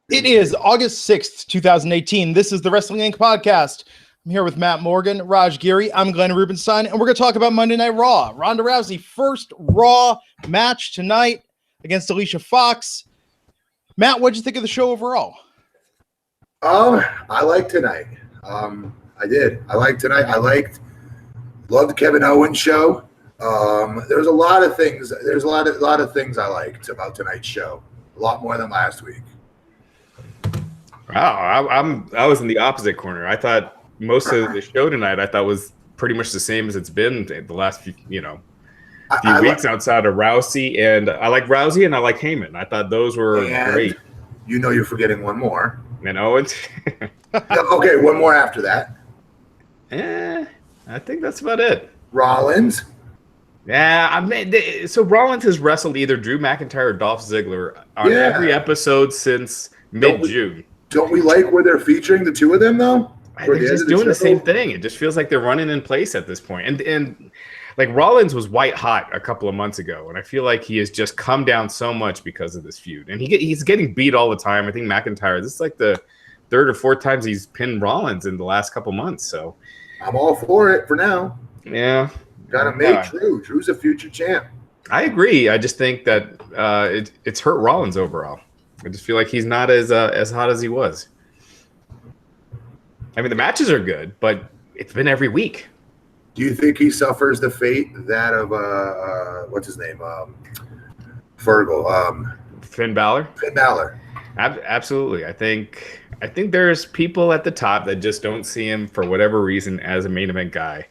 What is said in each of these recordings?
It is August 6th, 2018. This is the Wrestling Inc. podcast. I'm here with Matt Morgan, Raj Giri. I'm Glenn Rubenstein, and we're going to talk about Monday Night Raw. Ronda Rousey, first Raw match tonight against Alicia Fox. Matt, what'd you think of the show overall? I liked tonight. I did. I liked tonight. Loved the Kevin Owens show. There's a lot of things. There's a lot of things I liked about tonight's show. A lot more than last week. Wow, I was in the opposite corner. I thought most of the show tonight was pretty much the same as it's been the last few weeks outside of Rousey, and I like Rousey and I like Heyman. I thought those were great. You know, you're forgetting one more. And Owens. Okay, one more after that. I think that's about it. Rollins. Yeah, so Rollins has wrestled either Drew McIntyre or Dolph Ziggler on every episode since mid-June. Don't we like where they're featuring the two of them, though? They're just doing the same thing. It just feels like they're running in place at this point. And like Rollins was white hot a couple of months ago, and I feel like he has just come down so much because of this feud. And he's getting beat all the time. I think McIntyre, this is like the third or fourth times he's pinned Rollins in the last couple months. So I'm all for it for now. Yeah. Gotta make Drew. Drew's a future champ. I agree. I just think that it's hurt Rollins overall. I just feel like he's not as hot as he was. I mean, the matches are good, but it's been every week. Do you think he suffers the fate that of what's his name? Fergal. Finn Balor? Finn Balor. Absolutely. I think there's people at the top that just don't see him for whatever reason as a main event guy.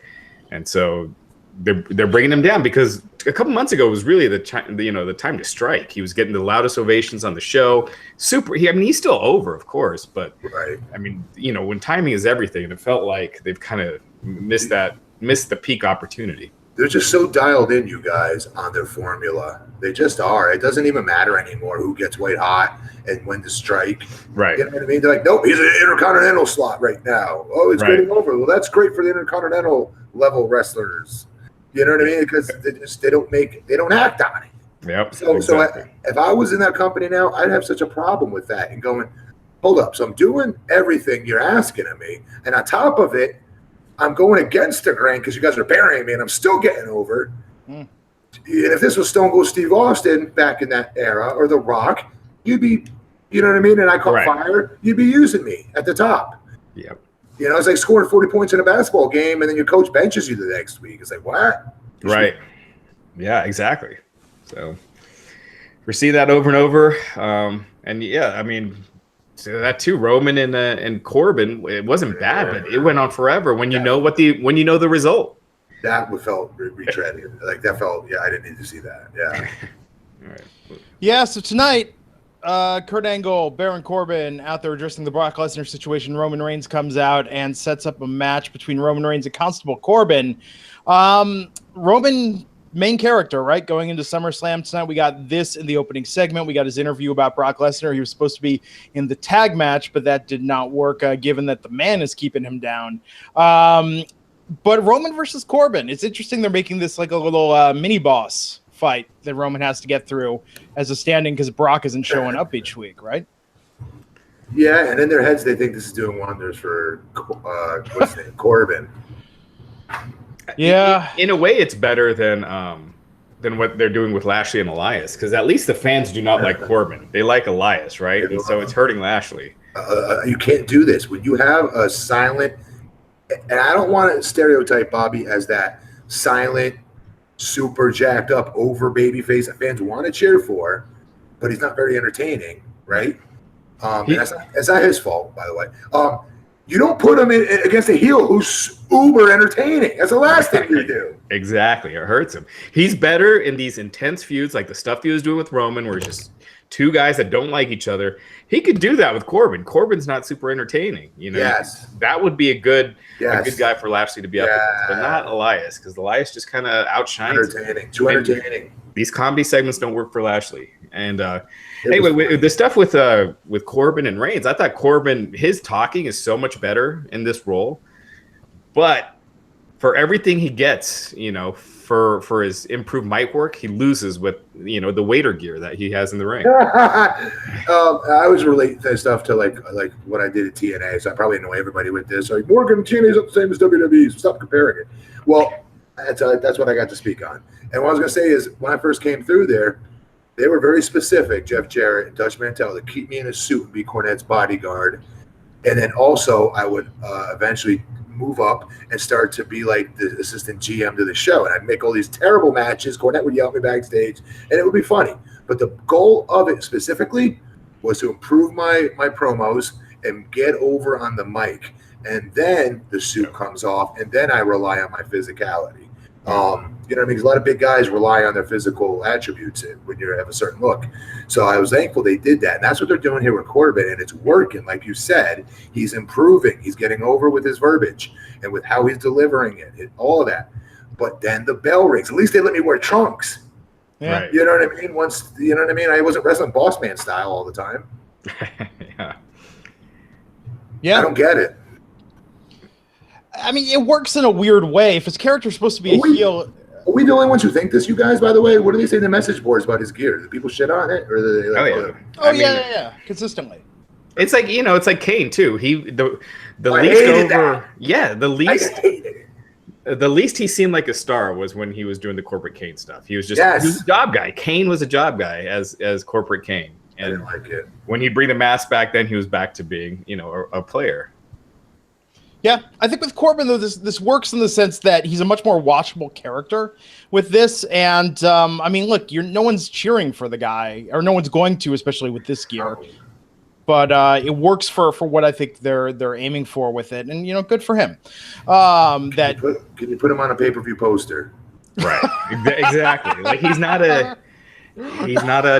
And so they're bringing him down because a couple months ago was really the time to strike. He was getting the loudest ovations on the show. He's still over, of course, but right. I mean, when timing is everything, it felt like they've kind of missed the peak opportunity. They're just so dialed in, you guys, on their formula. They just are. It doesn't even matter anymore who gets white hot and when to strike. Right. You know what I mean? They're like, nope, he's an Intercontinental slot right now. Oh, it's getting over. Well, that's great for the Intercontinental level wrestlers. You know what I mean? Because they don't act on it. Yep. So exactly. If I was in that company now, I'd have such a problem with that and going, hold up. So I'm doing everything you're asking of me. And on top of it, I'm going against the grain because you guys are burying me and I'm still getting over. And if this was Stone Cold Steve Austin back in that era or The Rock, you'd be, you know what I mean? And I caught fire, you'd be using me at the top. Yep. It's like scoring 40 points in a basketball game and then your coach benches you the next week. It's like, what? Right. Yeah, exactly. So we see that over and over. And yeah, I mean, so that too, Roman and Corbin, it wasn't bad, but it went on forever when you know the result. That felt retreaded. Like that felt, I didn't need to see that. Yeah. All right. Yeah, so tonight, Kurt Angle, Baron Corbin out there addressing the Brock Lesnar situation. Roman Reigns comes out and sets up a match between Roman Reigns and Constable Corbin. Roman, main character, right? Going into SummerSlam tonight, we got this in the opening segment. We got his interview about Brock Lesnar. He was supposed to be in the tag match, but that did not work, given that the man is keeping him down. But Roman versus Corbin, it's interesting. They're making this like a little mini boss fight that Roman has to get through as a standing because Brock isn't showing up each week, right? Yeah, and in their heads, they think this is doing wonders for what's his name, Corbin. Yeah, in a way, it's better than what they're doing with Lashley and Elias because at least the fans do not like Corbin; they like Elias, right? And so it's hurting Lashley. You can't do this when you have a silent. And I don't want to stereotype Bobby as that silent, super jacked up, over babyface that fans want to cheer for, but he's not very entertaining, right? That's not his fault, by the way. You don't put him in against a heel who's uber entertaining. That's the last thing you do. Exactly. It hurts him. He's better in these intense feuds like the stuff he was doing with Roman where it's just two guys that don't like each other. He could do that with Corbin. Corbin's not super entertaining. Yes. That would be a good guy for Lashley to be up against, but not Elias because Elias just kind of outshines. Too entertaining. These comedy segments don't work for Lashley. And anyway, the stuff with Corbin and Reigns, I thought Corbin, his talking is so much better in this role. But for everything he gets, for his improved mic work, he loses with the waiter gear that he has in the ring. I always relate that stuff to like what I did at TNA, so I probably annoy everybody with this. Like Morgan, TNA's not the same as WWE. So stop comparing it. Well, that's what I got to speak on. And what I was going to say is when I first came through there, they were very specific, Jeff Jarrett and Dutch Mantel, to keep me in a suit and be Cornette's bodyguard. And then also I would eventually move up and start to be like the assistant GM to the show. And I'd make all these terrible matches. Cornette would yell at me backstage, and it would be funny. But the goal of it specifically was to improve my promos and get over on the mic. And then the suit comes off, and then I rely on my physicality. You know what I mean? Because a lot of big guys rely on their physical attributes when you have a certain look. So I was thankful they did that. And that's what they're doing here with Corbin, and it's working. Like you said, he's improving. He's getting over with his verbiage and with how he's delivering it, all of that. But then the bell rings. At least they let me wear trunks. Yeah. Right. You know what I mean? I wasn't wrestling boss man style all the time. Yeah. I don't get it. I mean, it works in a weird way. If his character's supposed to be a heel... Are we the only ones who think this, you guys, by the way? What do they say in the message boards about his gear? Do people shit on it? Or do they yeah. Consistently. It's like, it's like Kane, too. The least he seemed like a star was when he was doing the corporate Kane stuff. He was just he was a job guy. Kane was a job guy as corporate Kane. And I didn't like it. When he'd bring the mask back, then he was back to being, a player. Yeah, I think with Corbin, though, this works in the sense that he's a much more watchable character with this. And, I mean, look, no one's cheering for the guy, or no one's going to, especially with this gear. But it works for what I think they're aiming for with it. And, good for him. Can you put him on a pay-per-view poster? Right, exactly. Like, he's not a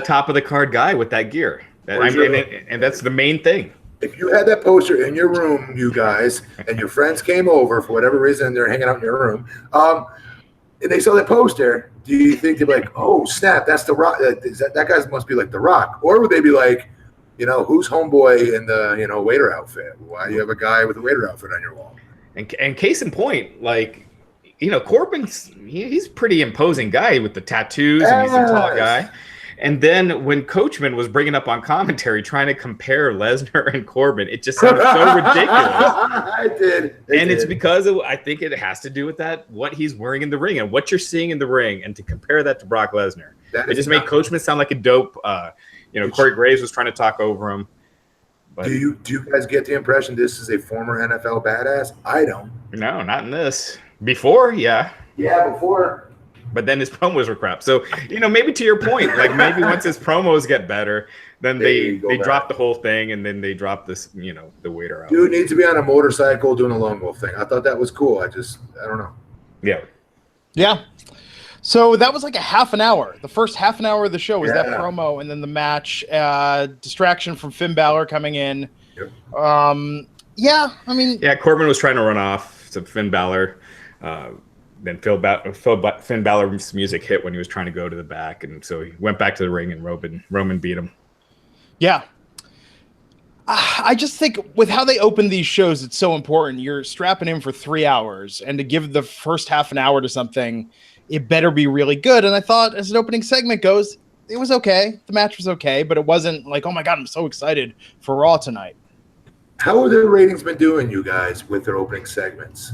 top-of-the-card guy with that gear. And that's the main thing. If you had that poster in your room, you guys, and your friends came over for whatever reason, they're hanging out in your room, and they saw that poster, do you think they'd be like, oh, snap, that's The Rock. That guy must be like The Rock. Or would they be like, who's homeboy in the, waiter outfit? Why do you have a guy with a waiter outfit on your wall? And case in point, like, Corbin's, he's a pretty imposing guy with the tattoos, and he's a tall guy. And then when Coachman was bringing up on commentary trying to compare Lesnar and Corbin, it just sounded so ridiculous. It's because I think it has to do with what he's wearing in the ring and what you're seeing in the ring, and to compare that to Brock Lesnar. It just made Coachman sound like a dope. Corey Graves was trying to talk over him. But, do you guys get the impression this is a former NFL badass? I don't. No, not in this. Before, yeah. Yeah, before. But then his promos were crap. So, maybe to your point, like maybe once his promos get better, then they drop the whole thing, and then they drop this, the waiter out. Dude needs to be on a motorcycle doing a lone wolf thing. I thought that was cool. I don't know. Yeah. Yeah. So that was like a half an hour. The first half an hour of the show was that promo, and then the match, distraction from Finn Balor coming in. Yep. Corbin was trying to run off to Finn Balor. Then Finn Balor's music hit when he was trying to go to the back, and so he went back to the ring, and Roman beat him. Yeah. I just think with how they open these shows, it's so important. You're strapping in for 3 hours, and to give the first half an hour to something, it better be really good. And I thought, as an opening segment goes, it was okay. The match was okay, but it wasn't like, oh my God, I'm so excited for Raw tonight. How have their ratings been doing, you guys, with their opening segments?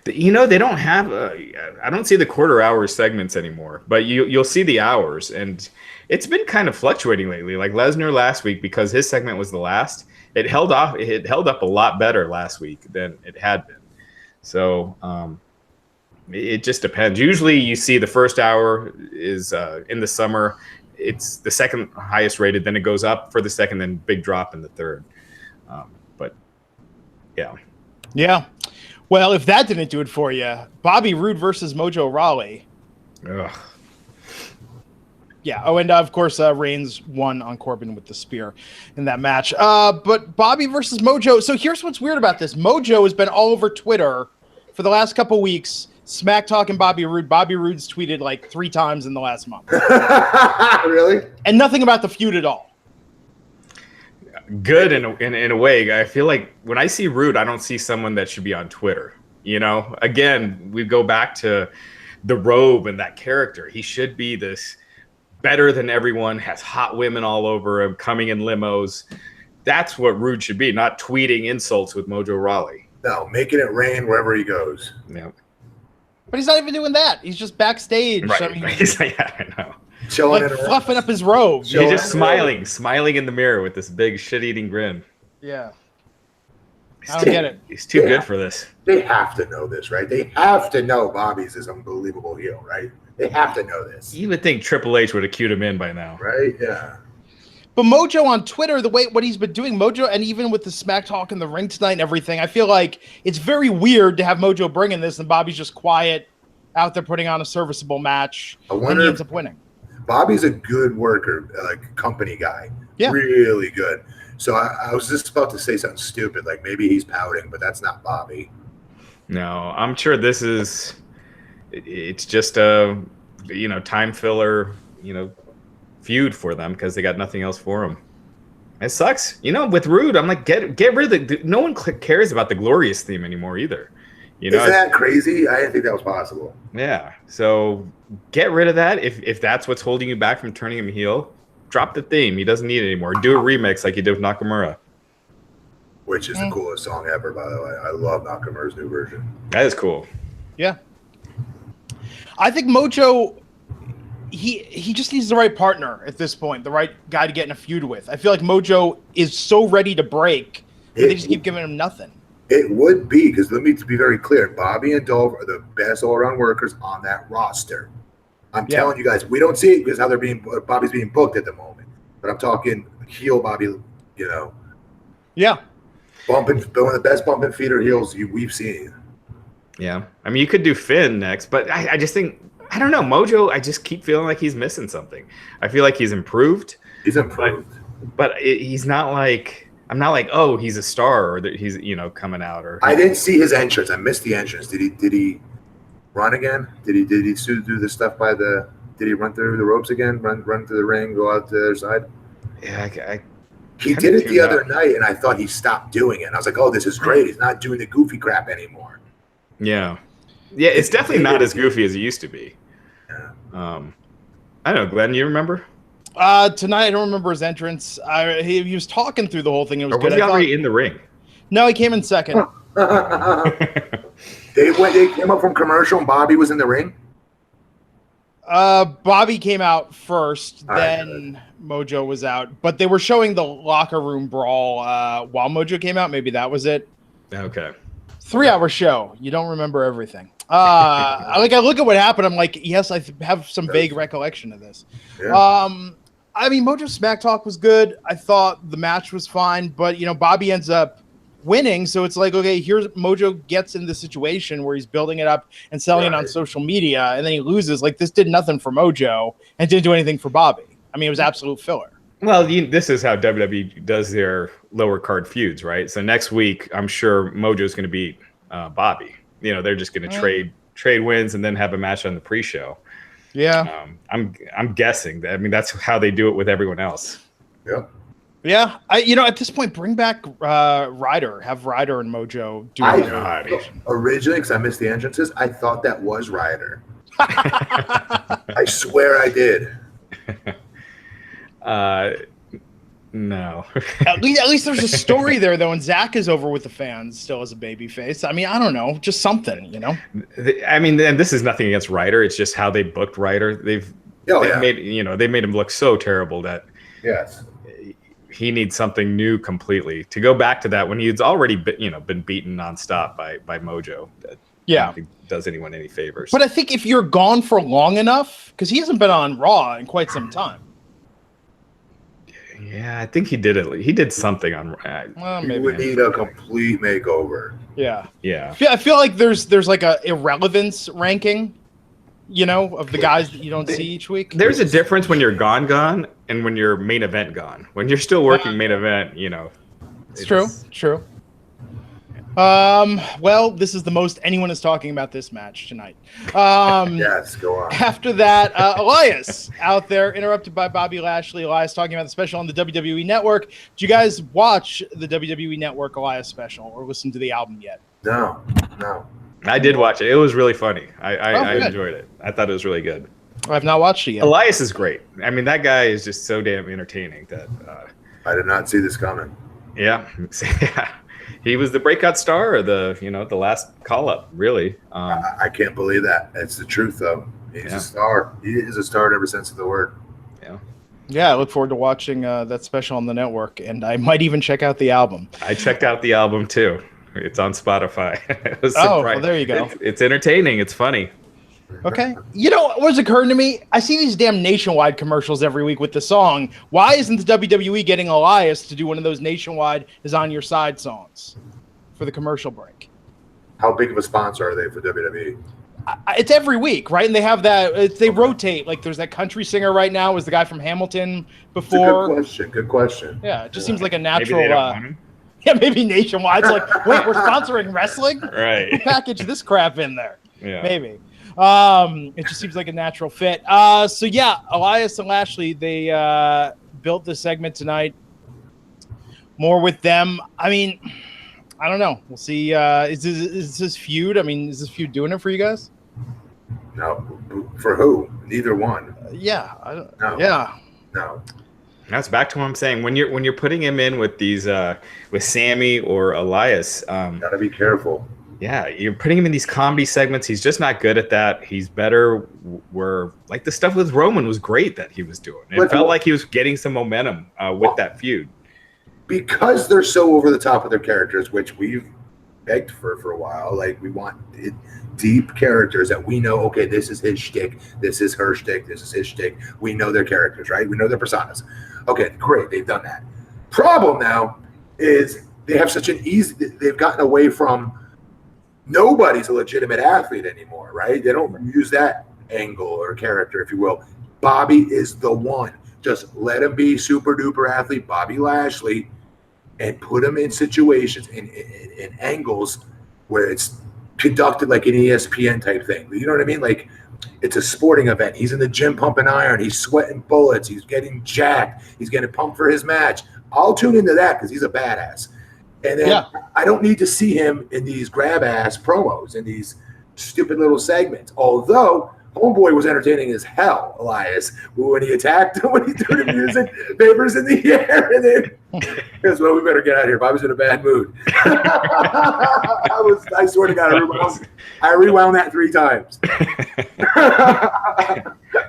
They don't have I don't see the quarter hour segments anymore, but you'll see the hours, and it's been kind of fluctuating lately. Like Lesnar last week, because his segment was the last, it held up a lot better last week than it had been. So it just depends. Usually you see the first hour is in the summer, it's the second highest rated, then it goes up for the second, then big drop in the third. But yeah. Well, if that didn't do it for you, Bobby Roode versus Mojo Rawley. Ugh. Yeah. Oh, and of course, Reigns won on Corbin with the spear in that match. But Bobby versus Mojo. So here's what's weird about this. Mojo has been all over Twitter for the last couple weeks, smack talking Bobby Roode. Bobby Roode's tweeted like 3 times in the last month. Really? And nothing about the feud at all. Good in a way. I feel like when I see Roode, I don't see someone that should be on Twitter. Again, we go back to the robe and that character. He should be this better than everyone, has hot women all over him, coming in limos. That's what Roode should be, not tweeting insults with Mojo Rawley. No, making it rain wherever he goes. Yeah. But he's not even doing that. He's just backstage. Right. I mean, Yeah, I know. Chilling like fluffing up his robe. He's just smiling in the mirror with this big shit-eating grin. Yeah. I don't get it. He's too good for this. They have to know this, right? They have to know Bobby's this unbelievable heel, right? They have to know this. You would think Triple H would have cued him in by now. Right? Yeah. But Mojo on Twitter, the way what he's been doing, Mojo, and even with the Smack Talk in the ring tonight and everything, I feel like it's very weird to have Mojo bringing this and Bobby's just quiet out there putting on a serviceable match and he ends up winning. Bobby's a good worker, like company guy. Yeah. Really good. So I was just about to say something stupid, like maybe he's pouting, but that's not Bobby. No, I'm sure this is. It's just a, time filler, feud for them because they got nothing else for him. It sucks, with Roode. I'm like, get rid of the. No one cares about the Glorious theme anymore either. Isn't that crazy? I didn't think that was possible. Yeah, so get rid of that if that's what's holding you back from turning him heel. Drop the theme. He doesn't need it anymore. Do a remix like you did with Nakamura. Which is the coolest song ever, by the way. I love Nakamura's new version. That is cool. Yeah. I think Mojo, he just needs the right partner at this point, the right guy to get in a feud with. I feel like Mojo is so ready to break, but they just keep giving him nothing. It would be, because let me be very clear. Bobby and Dolph are the best all-around workers on that roster. I'm telling you guys, we don't see it because how Bobby's being booked at the moment. But I'm talking heel Bobby, Yeah. Bumping, one of the best bumping feeder heels we've seen. Yeah. I mean, you could do Finn next, but I just think, I don't know, Mojo, I just keep feeling like he's missing something. I feel like he's improved. He's improved. But he's not like, I'm not like, oh, he's a star or that he's, coming out. Or I didn't see his entrance. I missed the entrance. Did he run again? Did he do the stuff did he run through the ropes again? Run through the ring, go out to the other side? Yeah, he did it the other night, and I thought he stopped doing it. And I was like, oh, this is great. He's not doing the goofy crap anymore. Yeah. Yeah, it's definitely not as goofy as it used to be. Yeah. I don't know, Glenn, you remember? Tonight, I don't remember his entrance. He was talking through the whole thing. It was or was good. he already in the ring? No, he came in second. They came up from commercial, and Bobby was in the ring? Bobby came out first, then Mojo was out. But they were showing the locker room brawl while Mojo came out. Maybe that was it. Okay. 3-hour show. You don't remember everything. I look at what happened. I'm like, yes, I have some vague recollection of this. Yeah. I mean, Mojo's Smack Talk was good. I thought the match was fine, but Bobby ends up winning. So it's like, okay, here's Mojo gets in the situation where he's building it up and selling it on social media, and then he loses. Like, this did nothing for Mojo and didn't do anything for Bobby. I mean, it was absolute filler. Well, this is how WWE does their lower card feuds, right? So next week, I'm sure Mojo's going to beat Bobby. They're just going to trade wins and then have a match on the pre-show. Yeah. I'm guessing that. I mean, that's how they do it with everyone else. Yeah. Yeah. At this point, bring back Ryder. Have Ryder and Mojo do it. Originally, because I missed the entrances, I thought that was Ryder. I swear I did. No. at least there's a story there, though, and Zach is over with the fans still as a babyface. I mean, I don't know, just something, I mean, and this is nothing against Ryder. It's just how they booked Ryder. They've made him look so terrible that he needs something new completely to go back to that when he's already been beaten nonstop by Mojo. I don't think does anyone any favors. But I think if you're gone for long enough, because he hasn't been on Raw in quite some time. Yeah, I think he did it. He did something on. Maybe we need a complete makeover. Yeah. Yeah. I feel like there's like a irrelevance ranking, of the guys that you don't see each week. There's a difference when you're gone, and when you're main event gone. When you're still working main event, It's true. Well, this is the most anyone is talking about this match tonight. Yes, go on. After that, Elias out there interrupted by Bobby Lashley. Elias talking about the special on the WWE Network. Did you guys watch the WWE Network Elias special or listen to the album yet? No. I did watch it. It was really funny. I good. enjoyed it. I thought it was really good. I've not watched it yet. Elias is great. I mean, that guy is just so damn entertaining that. I did not see this coming. Yeah, he was the breakout star of the the last call up. Really, I can't believe that. It's the truth, though. He's a star. He is a star in every sense of the word. Yeah. Yeah, I look forward to watching that special on the network, and I might even check out the album. I checked out the album too. It's on Spotify. Well, there you go. It's entertaining. It's funny. Okay. You know what's occurring to me? I see these damn Nationwide commercials every week with the song. Why isn't the WWE getting Elias to do one of those Nationwide is on your side songs for the commercial break? How big of a sponsor are they for WWE? It's every week, right? And they have that. They rotate. Like there's that country singer right now. Was the guy from Hamilton before? Good question. Good question. Yeah, it just seems like a natural. Maybe they don't want him. Yeah, maybe Nationwide's like, wait, we're sponsoring wrestling? Right. We'll package this crap in there. Yeah. Maybe. It just seems like a natural fit. So yeah, Elias and Lashley, they built the segment tonight. More with them. I mean, I don't know. We'll see. Is this feud? I mean, is this feud doing it for you guys? No. For who? Neither one. Yeah. No. Yeah. No. That's back to what I'm saying. When you're putting him in with these with Sammy or Elias, Gotta be careful. yeah, you're putting him in these comedy segments. He's just not good at that. He's better where like the stuff with Roman was great that he was doing. It felt like he was getting some momentum with that feud. Because they're so over the top with their characters, which we've begged for a while. Like we want deep characters that we know. Okay, this is his shtick. This is her shtick. This is his shtick. We know their characters, right? We know their personas. Okay, great. They've done that. Problem now is they have such an easy. They've gotten away from. Nobody's a legitimate athlete anymore, right? They don't use that angle or character, if you will. Bobby is the one. Just let him be super duper athlete, Bobby Lashley, and put him in situations in angles where it's conducted like an ESPN type thing. You know what I mean? Like it's a sporting event. He's in the gym pumping iron. He's sweating bullets. He's getting jacked. He's getting pumped for his match. I'll tune into that because he's a badass. And then I don't need to see him in these grab-ass promos, in these stupid little segments. Although Homeboy was entertaining as hell, Elias, when he attacked him, when he threw the music papers in the air. And then, because, well, we better get out of here. Bobby's in a bad mood. I swear to God, I rewound that 3 times.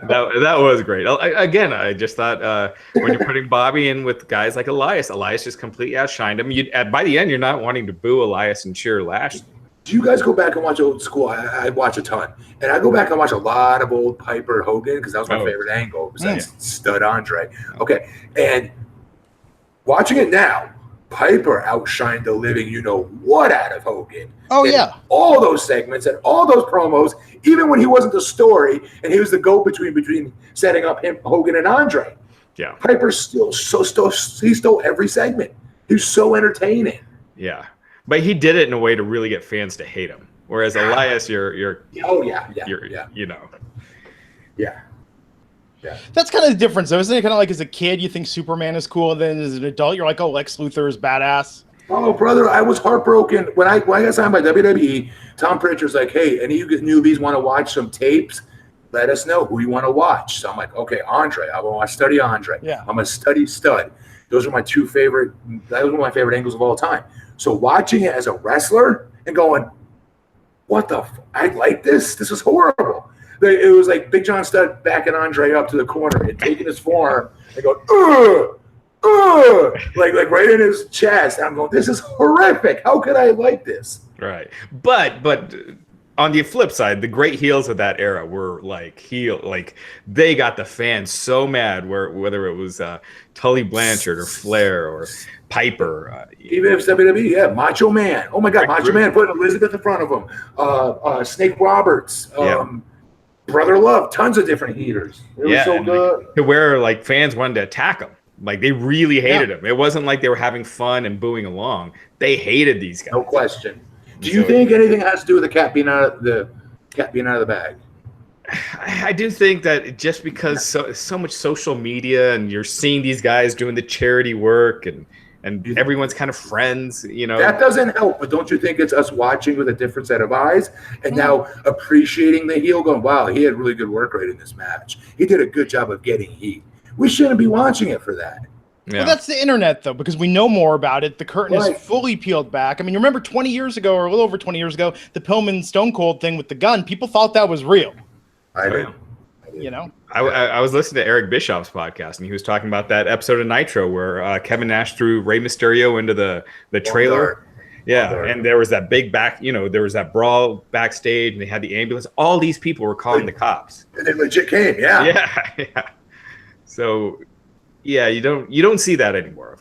That was great. Again, I just thought when you're putting Bobby in with guys like Elias just completely outshined him. By the end, you're not wanting to boo Elias and cheer Lashley. Do you guys go back and watch old school? I watch a ton. And I go back and watch a lot of old Piper Hogan because that was my favorite angle besides Stud Andre. Okay. And watching it now, Piper outshined the living you-know-what out of Hogan. Oh, and yeah. all those segments and all those promos, even when he wasn't the story and he was the go-between between setting up him, Hogan and Andre. Yeah. Piper he stole every segment. He was so entertaining. Yeah. But he did it in a way to really get fans to hate him. Whereas Elias, you're That's kind of the difference, though, isn't it? Kind of like as a kid, you think Superman is cool, and then as an adult, you're like, oh, Lex Luthor is badass. Oh, brother, I was heartbroken when I got signed by WWE. Tom Pritchard's like, hey, any of you newbies want to watch some tapes? Let us know who you want to watch. So I'm like, okay, Andre. I want to study Andre. Yeah. I'm a study stud. Those are my 2 favorite. That was one of my favorite angles of all time. So watching it as a wrestler and going, what the? I like this. This is horrible. It was like Big John Studd backing Andre up to the corner and taking his forearm and going, like right in his chest. And I'm going, this is horrific. How could I like this? Right. But on the flip side, the great heels of that era were like they got the fans so mad whether it was Tully Blanchard or Flair or Piper. Even if WWE, Macho Man. Oh my God, Macho Man putting Elizabeth in front of him. Snake Roberts. Brother Love, tons of different heaters. It was so good. To where like fans wanted to attack him. Like they really hated him. It wasn't like they were having fun and booing along. They hated these guys. No question. Do you think anything has to do with the cat being out of the bag? I do think that just because so much social media and you're seeing these guys doing the charity work and and everyone's kind of friends, you know. That doesn't help, but don't you think it's us watching with a different set of eyes and now appreciating the heel, going, wow, he had really good work rate in this match. He did a good job of getting heat. We shouldn't be watching it for that. Yeah. Well, that's the internet, though, because we know more about it. The curtain is fully peeled back. I mean, remember 20 years ago, or a little over 20 years ago, the Pillman Stone Cold thing with the gun? People thought that was real. I do. You know? I was listening to Eric Bischoff's podcast, and he was talking about that episode of Nitro where Kevin Nash threw Rey Mysterio into the trailer. And there was that big there was that brawl backstage, and they had the ambulance. All these people were calling the cops. And they legit came, Yeah. So... yeah, you don't see that anymore.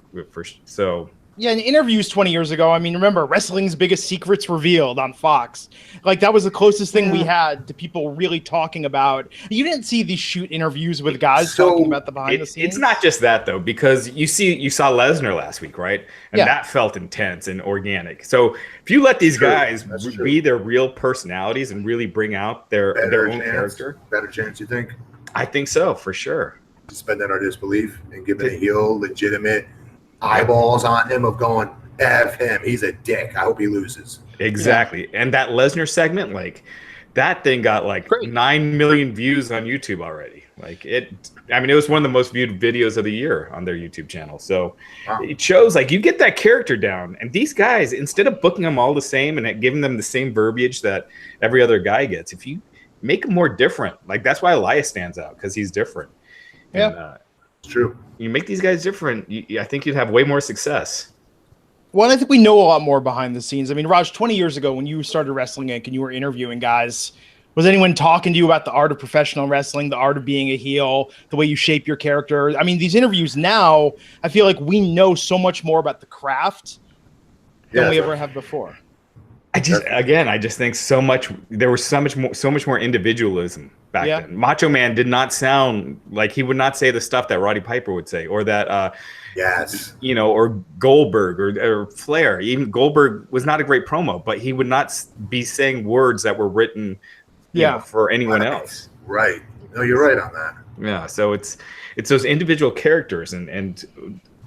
Yeah, in interviews 20 years ago, I mean, remember, wrestling's biggest secrets revealed on Fox. Like, that was the closest thing we had to people really talking about. You didn't see these shoot interviews with guys talking about the behind the scenes. It's not just that, though, because you saw Lesnar last week, right? And that felt intense and organic. So if you let these guys be their real personalities and really bring out their own character. Better chance, you think? I think so, for sure. Suspending our disbelief and giving a heel legitimate eyeballs on him of going, F him, he's a dick. I hope he loses. Exactly. And that Lesnar segment, like, that thing got like 9 million views on YouTube already. Like, it was one of the most viewed videos of the year on their YouTube channel. So it shows, like, you get that character down, and these guys, instead of booking them all the same and giving them the same verbiage that every other guy gets, if you make them more different, like, that's why Elias stands out, because he's different. Yeah, it's true. You make these guys different, I think you'd have way more success. Well, I think we know a lot more behind the scenes. I mean, Raj, 20 years ago when you started Wrestling Inc. and you were interviewing guys, was anyone talking to you about the art of professional wrestling, the art of being a heel, the way you shape your character? I mean, these interviews now, I feel like we know so much more about the craft than we ever have before. I just think there was so much more individualism back then. Macho Man did not sound like, he would not say the stuff that Roddy Piper would say, or that or Goldberg or Flair. Even Goldberg was not a great promo, but he would not be saying words that were written for anyone else. Right. No, you're right on that. Yeah, so it's those individual characters, and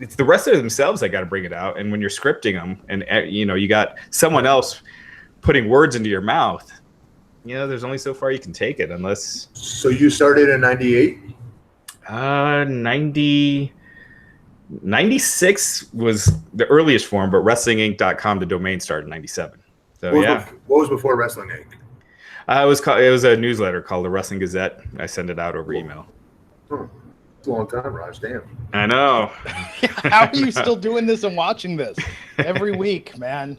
it's the wrestler themselves that got to bring it out. And when you're scripting them, and you got someone else putting words into your mouth, there's only so far you can take it, unless. So you started in 98? 96 was the earliest form, but WrestlingInc.com, the domain, started in 97. So what was before Wrestling Inc.? It was a newsletter called the Wrestling Gazette. I send it out over email. It's a long time, Raj. Damn. I know. How are you still doing this and watching this every week, man?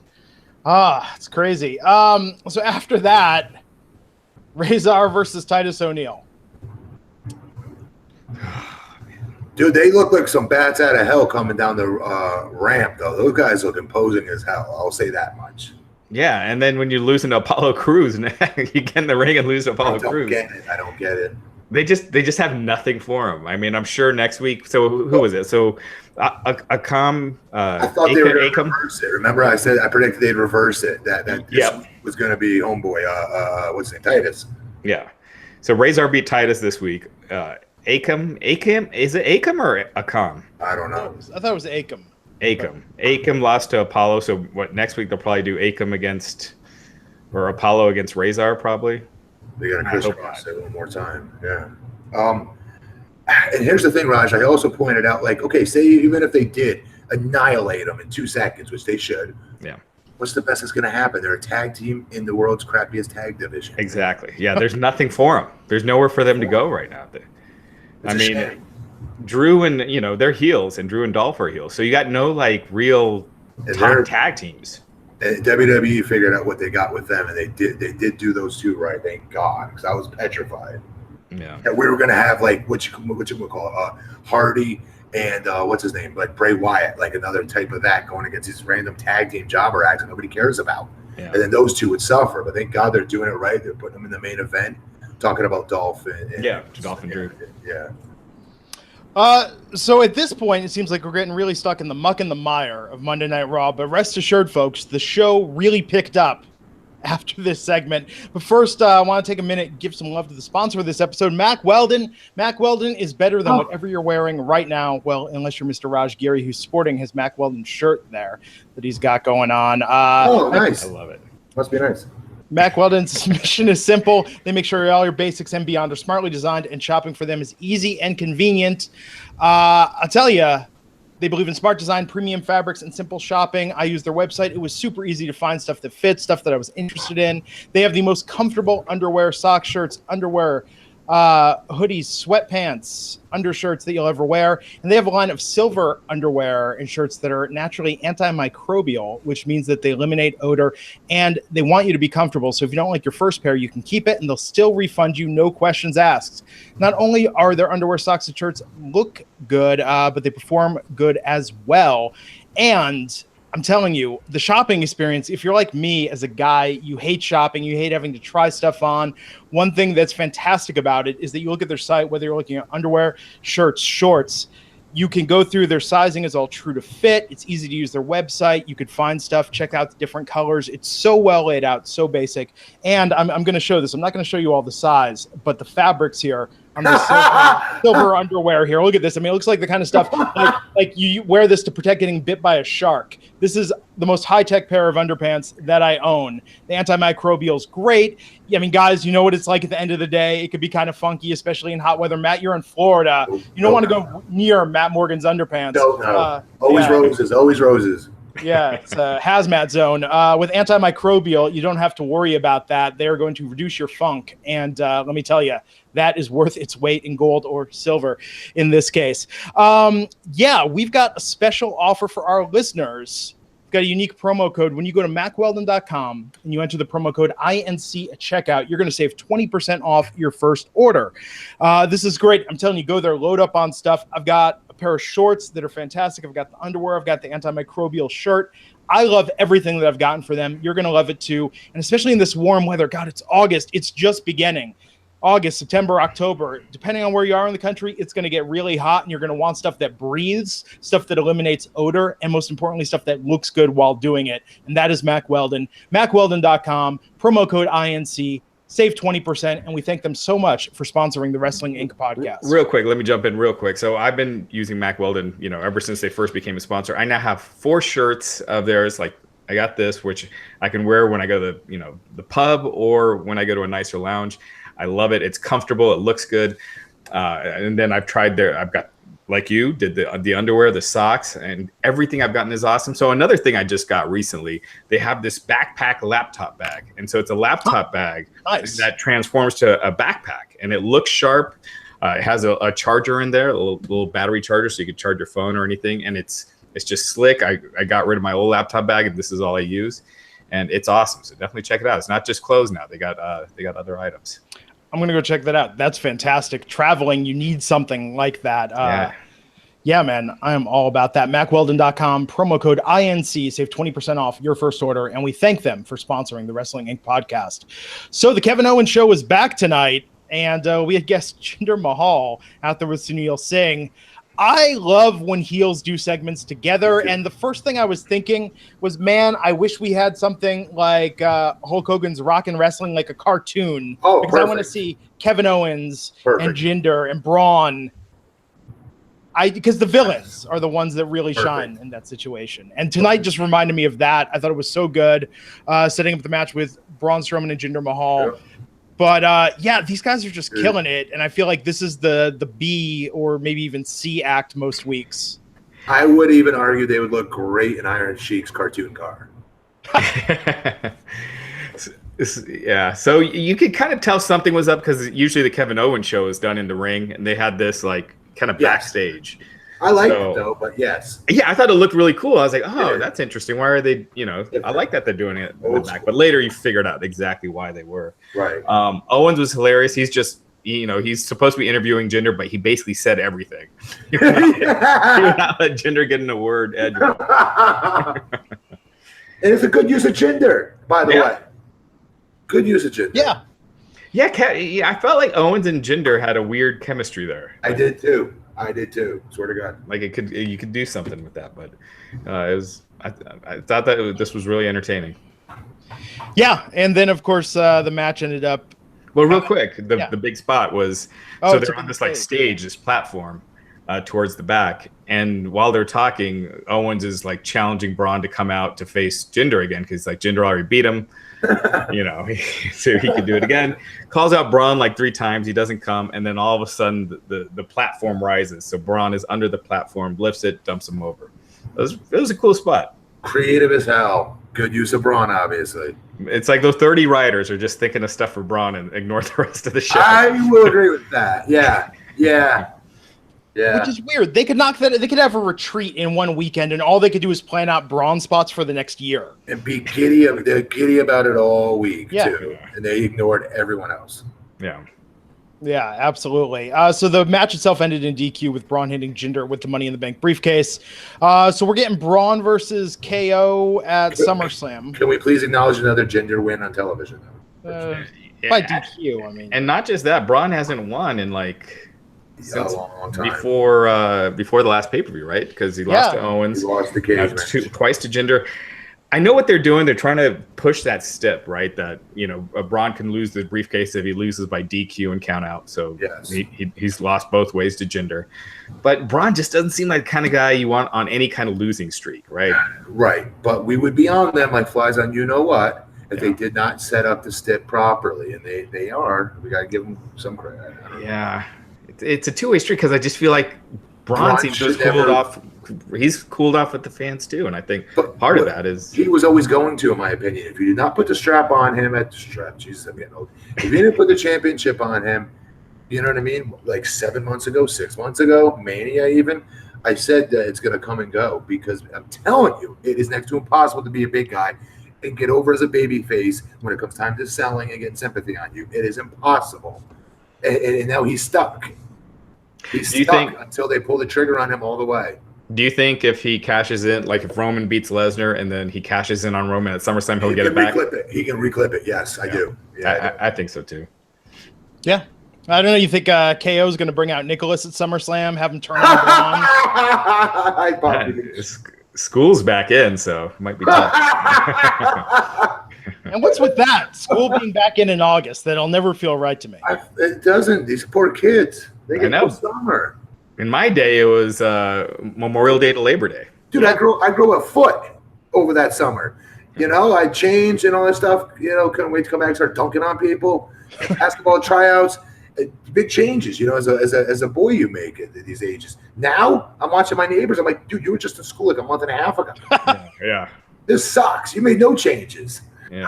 It's crazy. So after that, Razor versus Titus O'Neil. Dude, they look like some bats out of hell coming down the ramp, though. Those guys look imposing as hell. I'll say that much. Yeah, and then when you lose to Apollo Crews, you get in the ring and lose to Apollo Crews. I don't get it. They just have nothing for him. I mean, I'm sure next week. So who was it? So Akam. I thought they were going to reverse it. Remember, I predicted they'd reverse it. That this was going to be homeboy. What's his name? Titus. Yeah. So Razor beat Titus this week. Akam. Is it Akam or Akam? I don't know. I thought it was Akam. Akam lost to Apollo. So next week they'll probably do Akam or Apollo against Razor probably. They got to crisscross it one more time. Yeah. And here's the thing, Raj. I also pointed out, like, okay, say even if they did annihilate them in 2 seconds, which they should. Yeah. What's the best that's going to happen? They're a tag team in the world's crappiest tag division. Exactly. Yeah. There's nothing for them. There's nowhere for them to go right now. Shame. Drew and they're heels, and Drew and Dolph are heels. So you got no real top tag teams. And WWE figured out what they got with them, and they did do those two right. Thank God, because I was petrified. Yeah, that we were gonna have what you would call Hardy and what's his name, like Bray Wyatt, like another type of that going against these random tag team jobber acts that nobody cares about. Yeah. And then those two would suffer. But thank God they're doing it right. They're putting them in the main event, talking about Dolph and Dolph and Drew. Yeah. So at this point, it seems like we're getting really stuck in the muck and the mire of Monday Night Raw. But rest assured, folks, the show really picked up after this segment. But first, I want to take a minute and give some love to the sponsor of this episode, Mack Weldon. Mack Weldon is better than whatever you're wearing right now. Well, unless you're Mr. Raj Giri, who's sporting his Mack Weldon shirt there that he's got going on. Nice. I love it. Must be nice. Mack Weldon's mission is simple. They make sure all your basics and beyond are smartly designed, and shopping for them is easy and convenient. I'll tell you, they believe in smart design, premium fabrics, and simple shopping. I used their website. It was super easy to find stuff that fits, stuff that I was interested in. They have the most comfortable underwear, socks, shirts, underwear, hoodies, sweatpants, undershirts that you'll ever wear. And they have a line of silver underwear and shirts that are naturally antimicrobial, which means that they eliminate odor, and they want you to be comfortable. So if you don't like your first pair, you can keep it, and they'll still refund you, no questions asked. Not only are their underwear, socks, and shirts look good, but they perform good as well. And I'm telling you, the shopping experience, if you're like me as a guy, you hate shopping, you hate having to try stuff on. One thing that's fantastic about it is that you look at their site, whether you're looking at underwear, shirts, shorts, you can go through their sizing is all true to fit. It's easy to use their website. You could find stuff, check out the different colors. It's so well laid out, so basic. And I'm going to show this. I'm not going to show you all the size, but the fabrics here on the silver underwear here. Look at this. I mean, it looks like the kind of stuff like you wear this to protect getting bit by a shark. This is the most high-tech pair of underpants that I own. The antimicrobial is great. I mean, guys, you know what it's like at the end of the day. It could be kind of funky, especially in hot weather. Matt, you're in Florida. You don't want to go near Matt Morgan's underpants. No. Always roses. Always roses. Yeah, it's a hazmat zone. With antimicrobial, you don't have to worry about that. They're going to reduce your funk. And let me tell you, that is worth its weight in gold or silver in this case. We've got a special offer for our listeners. We've got a unique promo code. When you go to MackWeldon.com and you enter the promo code INC at checkout, you're going to save 20% off your first order. This is great. I'm telling you, go there, load up on stuff. I've got a pair of shorts that are fantastic. I've got the underwear. I've got the antimicrobial shirt. I love everything that I've gotten for them. You're going to love it too. And especially in this warm weather, God, it's August. It's just beginning. August, September, October, depending on where you are in the country, it's going to get really hot, and you're going to want stuff that breathes, stuff that eliminates odor, and most importantly, stuff that looks good while doing it. And that is Mack Weldon. MackWeldon.com, promo code INC, save 20%, and we thank them so much for sponsoring the Wrestling Inc. podcast. Real quick, let me jump in real quick. So I've been using Mack Weldon, ever since they first became a sponsor. I now have 4 shirts of theirs. Like, I got this, which I can wear when I go to the pub or when I go to a nicer lounge. I love it. It's comfortable. It looks good. And then I've got, like you did, the underwear, the socks, and everything I've gotten is awesome. So another thing I just got recently, they have this backpack laptop bag. And so it's a laptop bag that transforms to a backpack, and it looks sharp. It has a charger in there, a little battery charger, so you can charge your phone or anything. And it's just slick. I got rid of my old laptop bag, and this is all I use. And it's awesome. So definitely check it out. It's not just clothes now. They got other items. I'm going to go check that out. That's fantastic. Traveling, you need something like that. Yeah, man, I am all about that. MackWeldon.com, promo code INC, save 20% off your first order. And we thank them for sponsoring the Wrestling Inc. podcast. So the Kevin Owens show is back tonight, and we had guest Jinder Mahal out there with Sunil Singh. I love when heels do segments together, and the first thing I was thinking was, man, I wish we had something like Hulk Hogan's Rockin' Wrestling, like a cartoon. Oh, because perfect. I want to see Kevin Owens Perfect. and Jinder and Braun. Because the villains are the ones that really shine in that situation. And tonight just reminded me of that. I thought it was so good, setting up the match with Braun Strowman and Jinder Mahal. Yeah. But these guys are just killing it, and I feel like this is the B or maybe even C act most weeks. I would even argue they would look great in Iron Sheik's cartoon car. Yeah, so you could kind of tell something was up because usually the Kevin Owens show is done in the ring, and they had this like kind of backstage. I like it though, but yes. Yeah, I thought it looked really cool. I was like, that's interesting. Why are they, I like that they're doing it in the back. But later you figured out exactly why they were. Right. Owens was hilarious. He's just, he's supposed to be interviewing Jinder, but he basically said everything. He would not let Jinder get in a word edgewise. And it's a good use of Jinder, by the way. Good use of Jinder. Yeah. Yeah, I felt like Owens and Jinder had a weird chemistry there. I did too. Swear to God. Like you could do something with that, but I thought that this was really entertaining. Yeah, and then of course the match ended up. Well, real quick, the big spot was Oh, so they're on this like stage, this platform towards the back, and while they're talking, Owens is like challenging Braun to come out to face Jinder again because like Jinder already beat him, you know, so he could do it again. Calls out Braun like 3 times, he doesn't come, and then all of a sudden the platform rises, so Braun is under the platform, lifts it, dumps him over. It was a cool spot. Creative as hell. Good use of Braun, obviously. It's like those 30 writers are just thinking of stuff for Braun and ignore the rest of the show. I will agree with that. Yeah. Which is weird. They could knock that. They could have a retreat in one weekend, and all they could do is plan out Braun spots for the next year. And be giddy. They're giddy about it all week too, and they ignored everyone else. Yeah, absolutely. So the match itself ended in DQ with Braun hitting Jinder with the Money in the Bank briefcase. So we're getting Braun versus KO at SummerSlam. Can we please acknowledge another Jinder win on television? By DQ, I mean. And not just that, Braun hasn't won in like since a long time before the last pay-per-view, right? Because he lost to Owens. He lost the cage twice to Jinder. I know what they're doing. They're trying to push that step, right? That, you know, Braun can lose the briefcase if he loses by DQ and count out. So he's lost both ways to Jinder. But Braun just doesn't seem like the kind of guy you want on any kind of losing streak, right? Right. But we would be on them like flies on you-know-what if they did not set up the step properly. And they are. We got to give them some credit. Yeah. It's a two-way streak because I just feel like Braun seems to have cooled off. He's cooled off with the fans too, and I think part of that is he was always going to, in my opinion. If you did not put the strap on him at the strap, Jesus, I'm getting old. If you didn't put the championship on him, you know what I mean? Like 7 months ago, 6 months ago, Mania even, I said that it's going to come and go because I'm telling you, it is next to impossible to be a big guy and get over as a baby face when it comes time to selling and getting sympathy on you. It is impossible, and now he's stuck. He's stuck until they pull the trigger on him all the way. Do you think if he cashes in, like if Roman beats Lesnar and then he cashes in on Roman at SummerSlam, he'll get it back? He can reclip it. Yes, I do. Yeah, I think so too. Yeah. I don't know. You think KO is going to bring out Nicholas at SummerSlam, have him turn on Braun? School's back in, so it might be tough. And what's with that? School being back in August. That'll never feel right to me. It doesn't. These poor kids. They get no summer. In my day, it was Memorial Day to Labor Day. Dude, I grew a foot over that summer. You know, I changed and all that stuff. You know, couldn't wait to come back and start dunking on people. Basketball tryouts, big changes. You know, as a boy, you make it at these ages. Now I'm watching my neighbors. I'm like, dude, you were just in school like a month and a half ago. Yeah. This sucks. You made no changes. Yeah.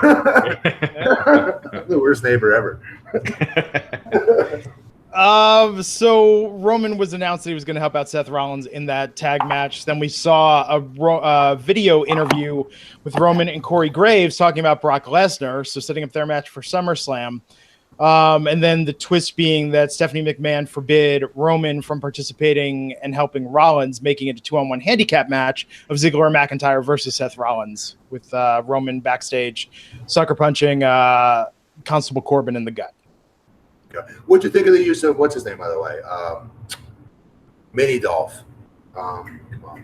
The worst neighbor ever. So Roman was announced that he was going to help out Seth Rollins in that tag match. Then we saw a video interview with Roman and Corey Graves talking about Brock Lesnar, so setting up their match for SummerSlam. And then the twist being that Stephanie McMahon forbid Roman from participating and helping Rollins, making it a 2-on-1 handicap match of Ziggler and McIntyre versus Seth Rollins, with Roman backstage sucker punching Constable Corbin in the gut. What'd you think of the use of what's his name, by the way? Mini Dolph. Come on.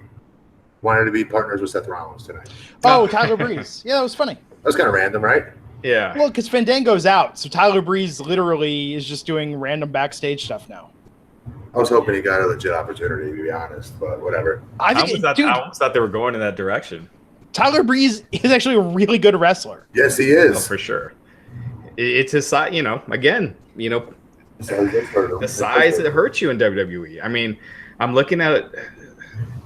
Wanted to be partners with Seth Rollins tonight. Oh, Tyler Breeze. Yeah, that was funny. That was kind of random, right? Yeah. Well, because Fandango's out, so Tyler Breeze literally is just doing random backstage stuff now. I was hoping he got a legit opportunity, to be honest, but whatever. I almost thought they were going in that direction. Tyler Breeze is actually a really good wrestler. Yes, he is. Oh, for sure. It's his size, you know, again, you know, the size that hurts you in WWE. I mean, I'm looking at it.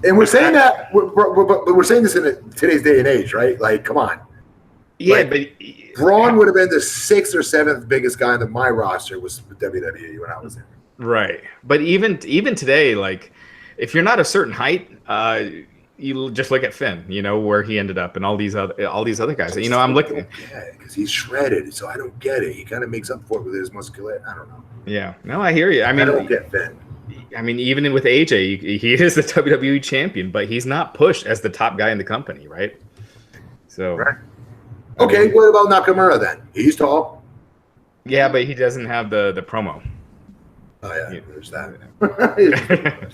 And we're saying that, but we're saying this in today's day and age, right? Like, come on. Yeah, like, but Braun would have been the 6th or 7th biggest guy on my roster was with WWE when I was there. Right, but even today, like, if you're not a certain height, you just look at Finn, you know, where he ended up, and all these other guys. You know, I'm looking because he's shredded, so I don't get it. He kind of makes up for it with his muscularity. I don't know. Yeah, no, I hear you. I mean, I don't get Finn. I mean, even with AJ, he is the WWE champion, but he's not pushed as the top guy in the company, right? So, right. Okay, what about Nakamura then? He's tall. Yeah, but he doesn't have the promo. Oh yeah, there's that.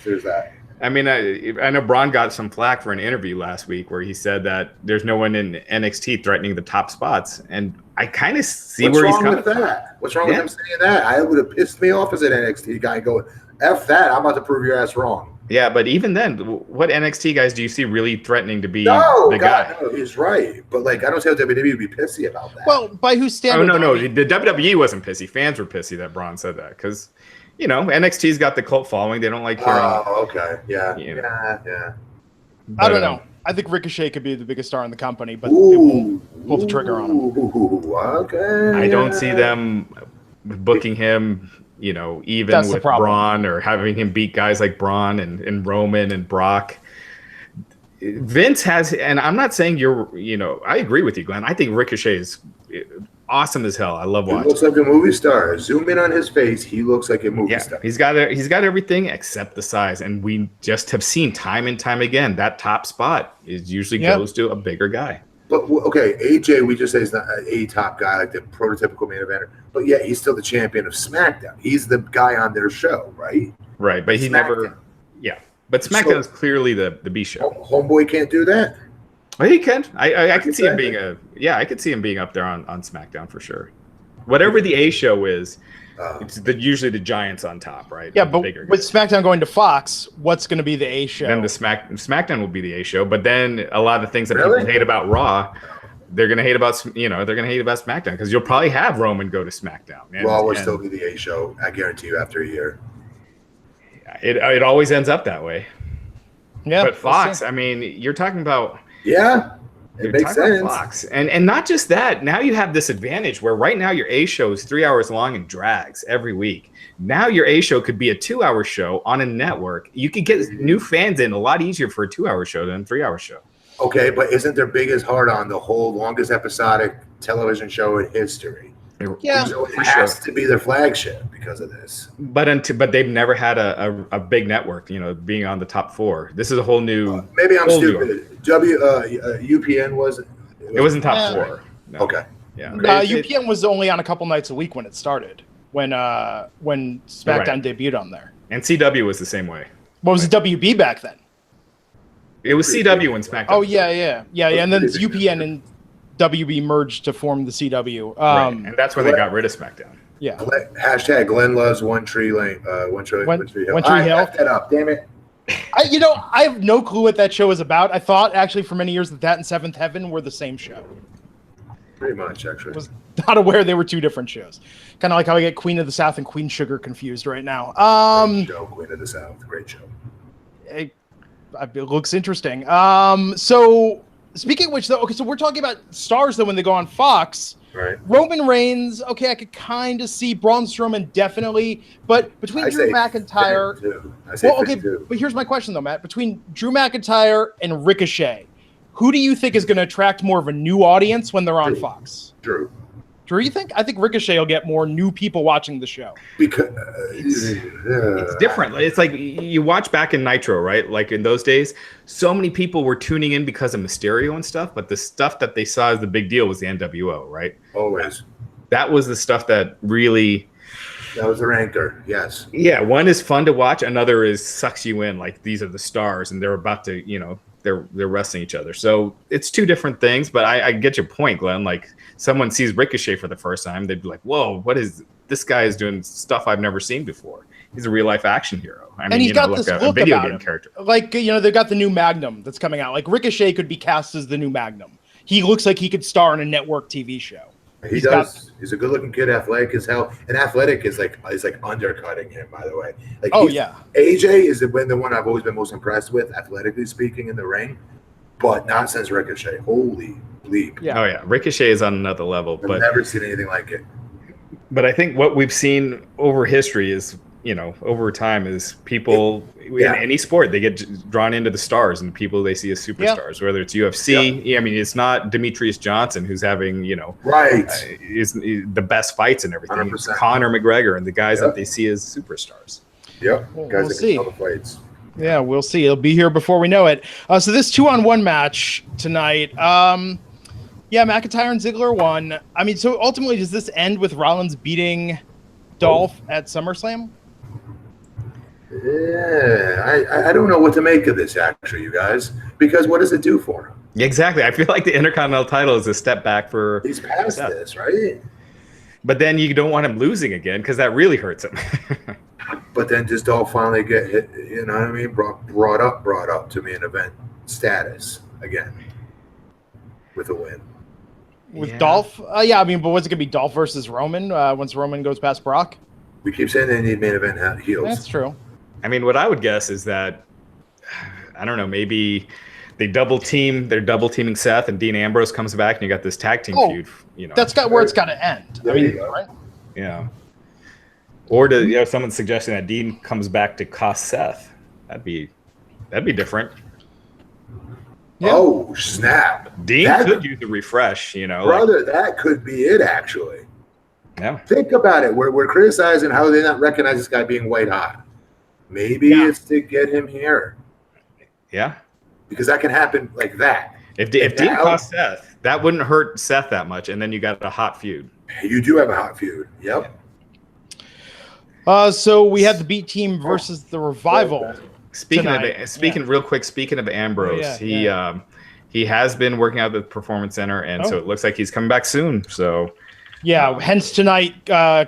There's that. I mean, I know Braun got some flack for an interview last week where he said that there's no one in NXT threatening the top spots, and I kind of see where he's coming from. What's wrong with him saying that? I would have pissed me off as an NXT guy going, F that, I'm about to prove your ass wrong. Yeah, but even then, what NXT guys do you see really threatening to be the guy? No, he's right. But, like, I don't see how WWE would be pissy about that. Well, by whose standard? Oh, no. The WWE wasn't pissy. Fans were pissy that Braun said that because, you know, NXT's got the cult following. They don't like hearing. Oh, okay. Yeah. But, I don't know. I think Ricochet could be the biggest star in the company, but it won't pull the trigger on him. Okay. I don't see them booking him, you know, even That's with Braun or having him beat guys like Braun and Roman and Brock. Vince has, and I'm not saying I agree with you, Glenn. I think Ricochet is awesome as hell. I love watching. He looks like a movie star. Zoom in on his face. He looks like a movie star. He's got everything except the size, and we just have seen time and time again that top spot usually goes to a bigger guy. But okay, AJ, we just say he's not a top guy like the prototypical main eventer, but yeah, he's still the champion of SmackDown. He's the guy on their show, right? Right, but he never. Yeah, but SmackDown is clearly the B show. Homeboy can't do that. Well, he can. I can see him being I could see him being up there on SmackDown for sure. Whatever the A show is, it's usually the Giants on top, right? Yeah, but with SmackDown going to Fox, what's going to be the A show? Then the SmackDown will be the A show, but then a lot of the things that people hate about Raw, they're going to hate about SmackDown because you'll probably have Roman go to SmackDown. Raw will still be the A show, I guarantee you, after a year. It always ends up that way. Yeah, but Fox, I mean, you're talking about. Yeah, it makes sense. Fox. And not just that. Now you have this advantage where right now your A show is 3 hours long and drags every week. Now your A show could be a 2-hour show on a network. You could get new fans in a lot easier for a 2-hour show than a 3-hour show. Okay, but isn't their biggest hard on the whole longest episodic television show in history? Yeah, so it has to be their flagship because of this. But they've never had a big network, being on the top 4. This is a whole new. Maybe I'm stupid. UPN wasn't. It wasn't top 4. No. Okay. Yeah. UPN was only on a couple nights a week when it started. When SmackDown debuted on there. And CW was the same way. What was it, WB back then? It was CW when SmackDown. Oh yeah. And then UPN and WB merged to form the CW. Right. And that's when they got rid of SmackDown. Yeah. Hashtag Glenn loves One Tree Lane. One Tree Hill. One Tree Hill. That up. Damn it. I have no clue what that show is about. I thought actually for many years that and Seventh Heaven were the same show. Pretty much, actually. Was not aware they were two different shows. Kind of like how I get Queen of the South and Queen Sugar confused right now. Great show, Queen of the South. Great show. It looks interesting. So speaking of which, though, okay, so we're talking about stars, though, when they go on Fox. Right. Roman Reigns, okay, I could kind of see Braun Strowman, definitely. But between Drew McIntyre... But here's my question, though, Matt. Between Drew McIntyre and Ricochet, who do you think is going to attract more of a new audience when they're on Fox? Drew, you think? I think Ricochet will get more new people watching the show. Because it's different. It's like you watch back in Nitro, right? Like in those days, so many people were tuning in because of Mysterio and stuff, but the stuff that they saw as the big deal was the NWO, right? Always. That was the stuff that really... That was their anchor, yes. Yeah, one is fun to watch. Another is sucks you in, like these are the stars, and they're about to, they're wrestling each other. So it's two different things, but I get your point, Glenn. Like someone sees Ricochet for the first time, they'd be like, whoa, what is this guy is doing stuff I've never seen before. He's a real life action hero. I mean, he's got this look a video about game him. Character. Like, they've got the new Magnum that's coming out. Like Ricochet could be cast as the new Magnum. He looks like he could star in a network TV show. He does. He's a good-looking kid, athletic as hell, and athletic is like undercutting him. By the way, like AJ is the one I've always been most impressed with, athletically speaking, in the ring, but not since Ricochet. Holy bleep! Yeah. Oh yeah, Ricochet is on another level. I've never seen anything like it. But I think what we've seen over history is, over time is people in any sport, they get drawn into the stars and people they see as superstars, whether it's UFC. Yeah. I mean, it's not Demetrius Johnson who's having, is the best fights and everything. 100%. It's Conor McGregor and the guys that they see as supersters. Yep. Well, guys we'll that can tell the fights. Yeah, we'll see. It'll be here before we know it. So this 2-on-1 match tonight. McIntyre and Ziggler won. I mean, so ultimately, does this end with Rollins beating Dolph at SummerSlam? Yeah, I don't know what to make of this, actually, you guys, because what does it do for him? Exactly. I feel like the Intercontinental title is a step back for He's past Seth. this, right? But then you don't want him losing again because that really hurts him. But then just all finally get hit, you know what I mean? Brought up to main event status again with a win. With Dolph? Yeah, I mean, but what's it going to be, Dolph versus Roman once Roman goes past Brock? We keep saying they need main event heels. That's true. I mean, what I would guess is that, I don't know, maybe they're double teaming Seth and Dean Ambrose comes back and you got this tag team feud. You know, that's where it's got to end. There I mean, you go. right? Yeah. Or someone's suggesting that Dean comes back to cost Seth. That'd be different. Yeah. Oh, snap. Dean could use a refresh, Brother, that could be it, actually. Yeah. Think about it. We're criticizing how they not recognize this guy being white hot. Maybe it's to get him here. Yeah. Because that can happen like that. If Dean cost Seth, that wouldn't hurt Seth that much, and then you got a hot feud. You do have a hot feud. Yep. So we had the B Team versus the Revival. Speaking of Ambrose, he has been working out at the Performance Center, and so it looks like he's coming back soon. So yeah, hence tonight,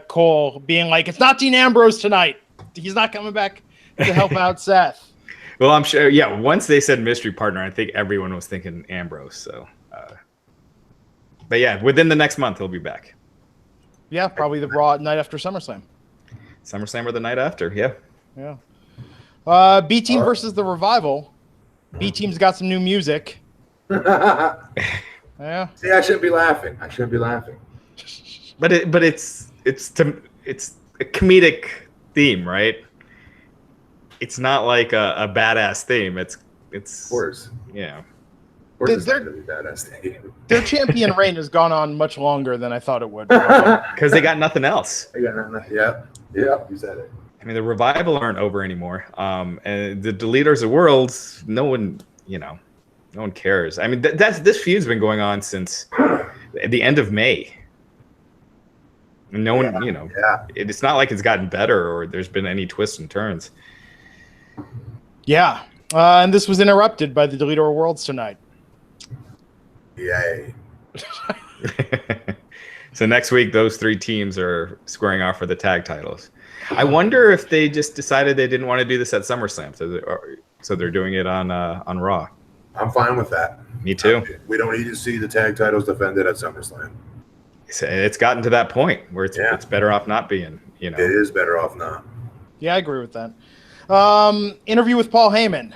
Cole being like, it's not Dean Ambrose tonight. He's not coming back to help out Seth. Well, I'm sure. Yeah, once they said mystery partner, I think everyone was thinking Ambrose. So, but yeah, within the next month he'll be back. Yeah, probably the Raw night after SummerSlam. SummerSlam or the night after. Yeah. Yeah. B Team versus the Revival. B Team's got some new music. Yeah. See, I shouldn't be laughing. But it's a comedic theme, right? It's not like a badass theme. It's of course. Yeah. Of course, it's not gonna be badass theme. Their champion reign has gone on much longer than I thought it would. Because they got nothing else. Yeah, you said it. I mean, the Revival aren't over anymore. And the Deleters of Worlds, no one cares. I mean, this feud's been going on since the end of May. And no one, it's not like it's gotten better or there's been any twists and turns. Yeah. And this was interrupted by the Deleter of Worlds tonight. Yay. So next week, those three teams are squaring off for the tag titles. I wonder if they just decided they didn't want to do this at SummerSlam, so they're doing it on Raw. I'm fine with that. Me too. We don't need to see the tag titles defended at SummerSlam. It's gotten to that point where it's better off not being. It is better off not. Yeah, I agree with that. Interview with Paul Heyman.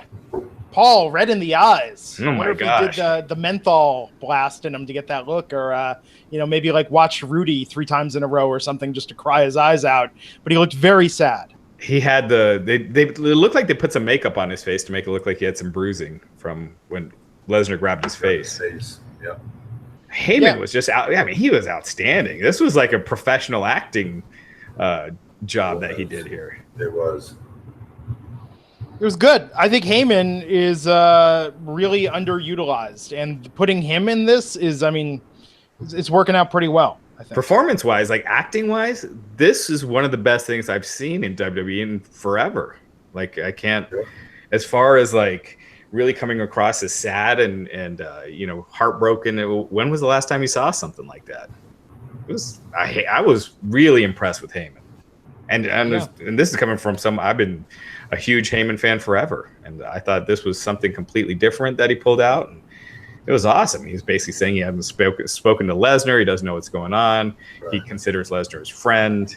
Paul, red in the eyes. Oh my gosh! He did the menthol blast in him to get that look, or maybe like watch Roode 3 times in a row or something just to cry his eyes out. But he looked very sad. He had it looked like they put some makeup on his face to make it look like he had some bruising from when Lesnar grabbed his face. Yeah. Heyman was just out. I mean, he was outstanding. This was like a professional acting job that he did here. It was. It was good. I think Heyman is really underutilized, and putting him in this is, it's working out pretty well. I think. Performance-wise, like acting-wise, this is one of the best things I've seen in WWE in forever. Like I can't, as far as like really coming across as sad and heartbroken. When was the last time you saw something like that? It was. I was really impressed with Heyman, and this is coming from I've been a huge Heyman fan forever, and I thought this was something completely different that he pulled out. And it was awesome. He's basically saying he hasn't spoken to Lesnar. He doesn't know what's going on. Right. He considers Lesnar his friend.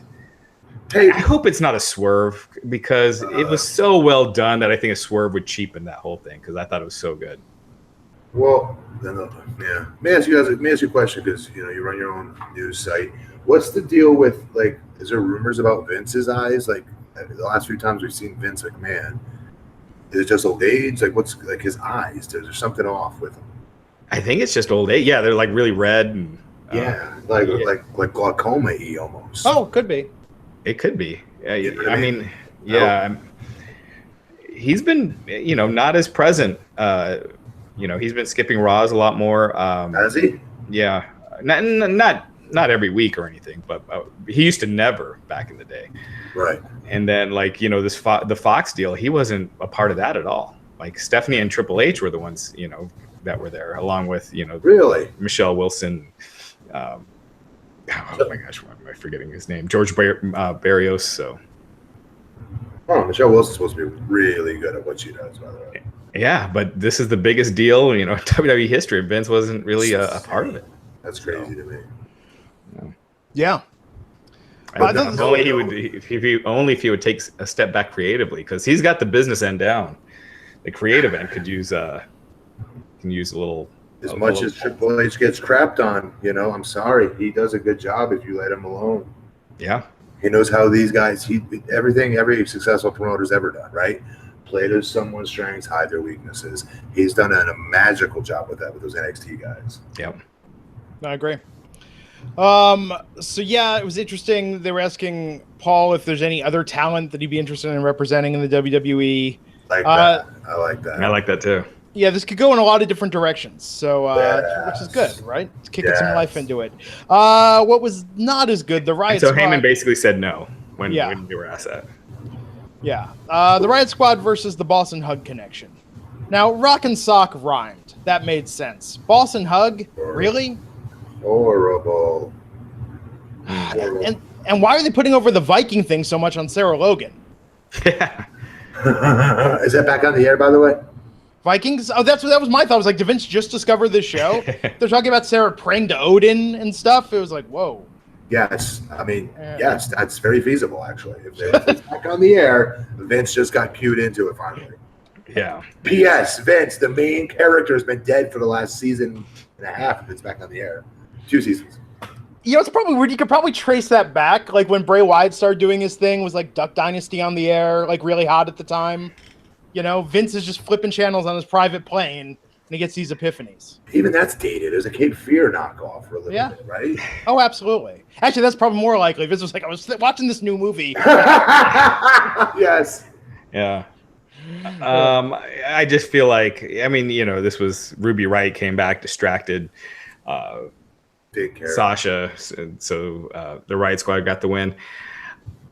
Hey, I hope it's not a swerve because it was so well done that I think a swerve would cheapen that whole thing because I thought it was so good. Well, yeah. May I ask you a question because you run your own news site. What's the deal with is there rumors about Vince's eyes? Like the last few times we've seen Vince McMahon, is it just old age? Like what's his eyes? Is there something off with him? I think it's just old age. Yeah, they're like really red and like glaucoma-y almost. Oh, could be. It could be. He's been not as present. He's been skipping Raws a lot more. Has he? Yeah, not not every week or anything, but he used to never back in the day. Right. And then like, you know, the Fox deal, he wasn't a part of that at all. Like Stephanie and Triple H were the ones, you know, that were there, along with, you know, really Michelle Wilson. Oh my gosh, why am I forgetting his name? George Barrios. So. Oh, Michelle Wilson's supposed to be really good at what she does, by the way. Yeah, but this is the biggest deal, you know, in WWE history. Vince wasn't really a part of it. That's crazy to me. Yeah. Only if he would take a step back creatively, because he's got the business end down. The creative end could use a little. As much as Triple H gets crapped on, you know, I'm sorry, he does a good job if you let him alone. Yeah. He knows how these guys. Every successful promoter's ever done, right? Play to someone's strengths, hide their weaknesses. He's done a magical job with that with those NXT guys. Yep. I agree. So yeah, it was interesting. They were asking Paul if there's any other talent that he'd be interested in representing in the WWE. Like that. I like that. I like that too. Yeah, this could go in a lot of different directions. So, which is good, right? It's kicking some life into it. What was not as good, the Riot Squad. So Heyman basically said no when they were asked that. Yeah. The Riot Squad versus the Boss and Hug Connection. Now, Rock and Sock rhymed. That made sense. Boss and Hug? Really? Horrible. And why are they putting over the Viking thing so much on Sarah Logan? Yeah. Is that back on the air, by the way? Vikings? Oh, that was my thought. I was like, did Vince just discover this show? They're talking about Sarah praying to Odin and stuff. It was like, whoa. Yes. I mean, yes, that's very feasible, actually. If it's back on the air, Vince just got cued into it finally. Yeah. P.S. Vince, the main character, has been dead for the last season and a half if it's back on the air. 2 seasons. You know, it's probably weird. You could probably trace that back. Like when Bray Wyatt started doing his thing, was like Duck Dynasty on the air, like really hot at the time. You know, Vince is just flipping channels on his private plane, and he gets these epiphanies. Even that's dated. It was a Cape Fear knockoff for a little bit, right? Oh, absolutely. Actually, that's probably more likely. Vince was like, I was watching this new movie. Yes. Yeah. I just feel like, I mean, you know, this was Ruby Wright came back distracted. Sasha, so the Riot Squad got the win.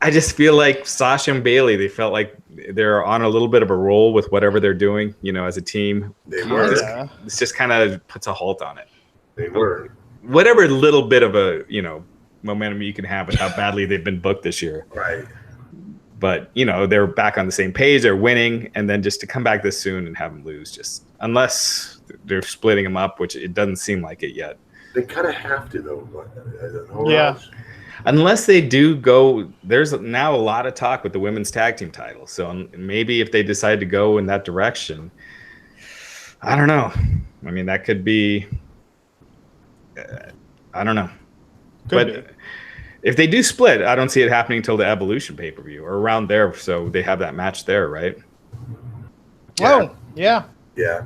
I just feel like Sasha and Bayley, they felt like they're on a little bit of a roll with whatever they're doing, you know, as a team. They were. This just kind of puts a halt on it. They were. Whatever little bit of a, you know, momentum you can have with how badly they've been booked this year. Right. But, you know, they're back on the same page, they're winning, and then just to come back this soon and have them lose, just unless they're splitting them up, which it doesn't seem like it yet. They kind of have to, though. I don't know. Yeah. Unless they do go, there's now a lot of talk with the women's tag team title. So maybe if they decide to go in that direction, I don't know. I mean, that could be, I don't know. But if they do split, I don't see it happening until the Evolution pay-per-view or around there. So they have that match there, right? Oh, yeah. Yeah.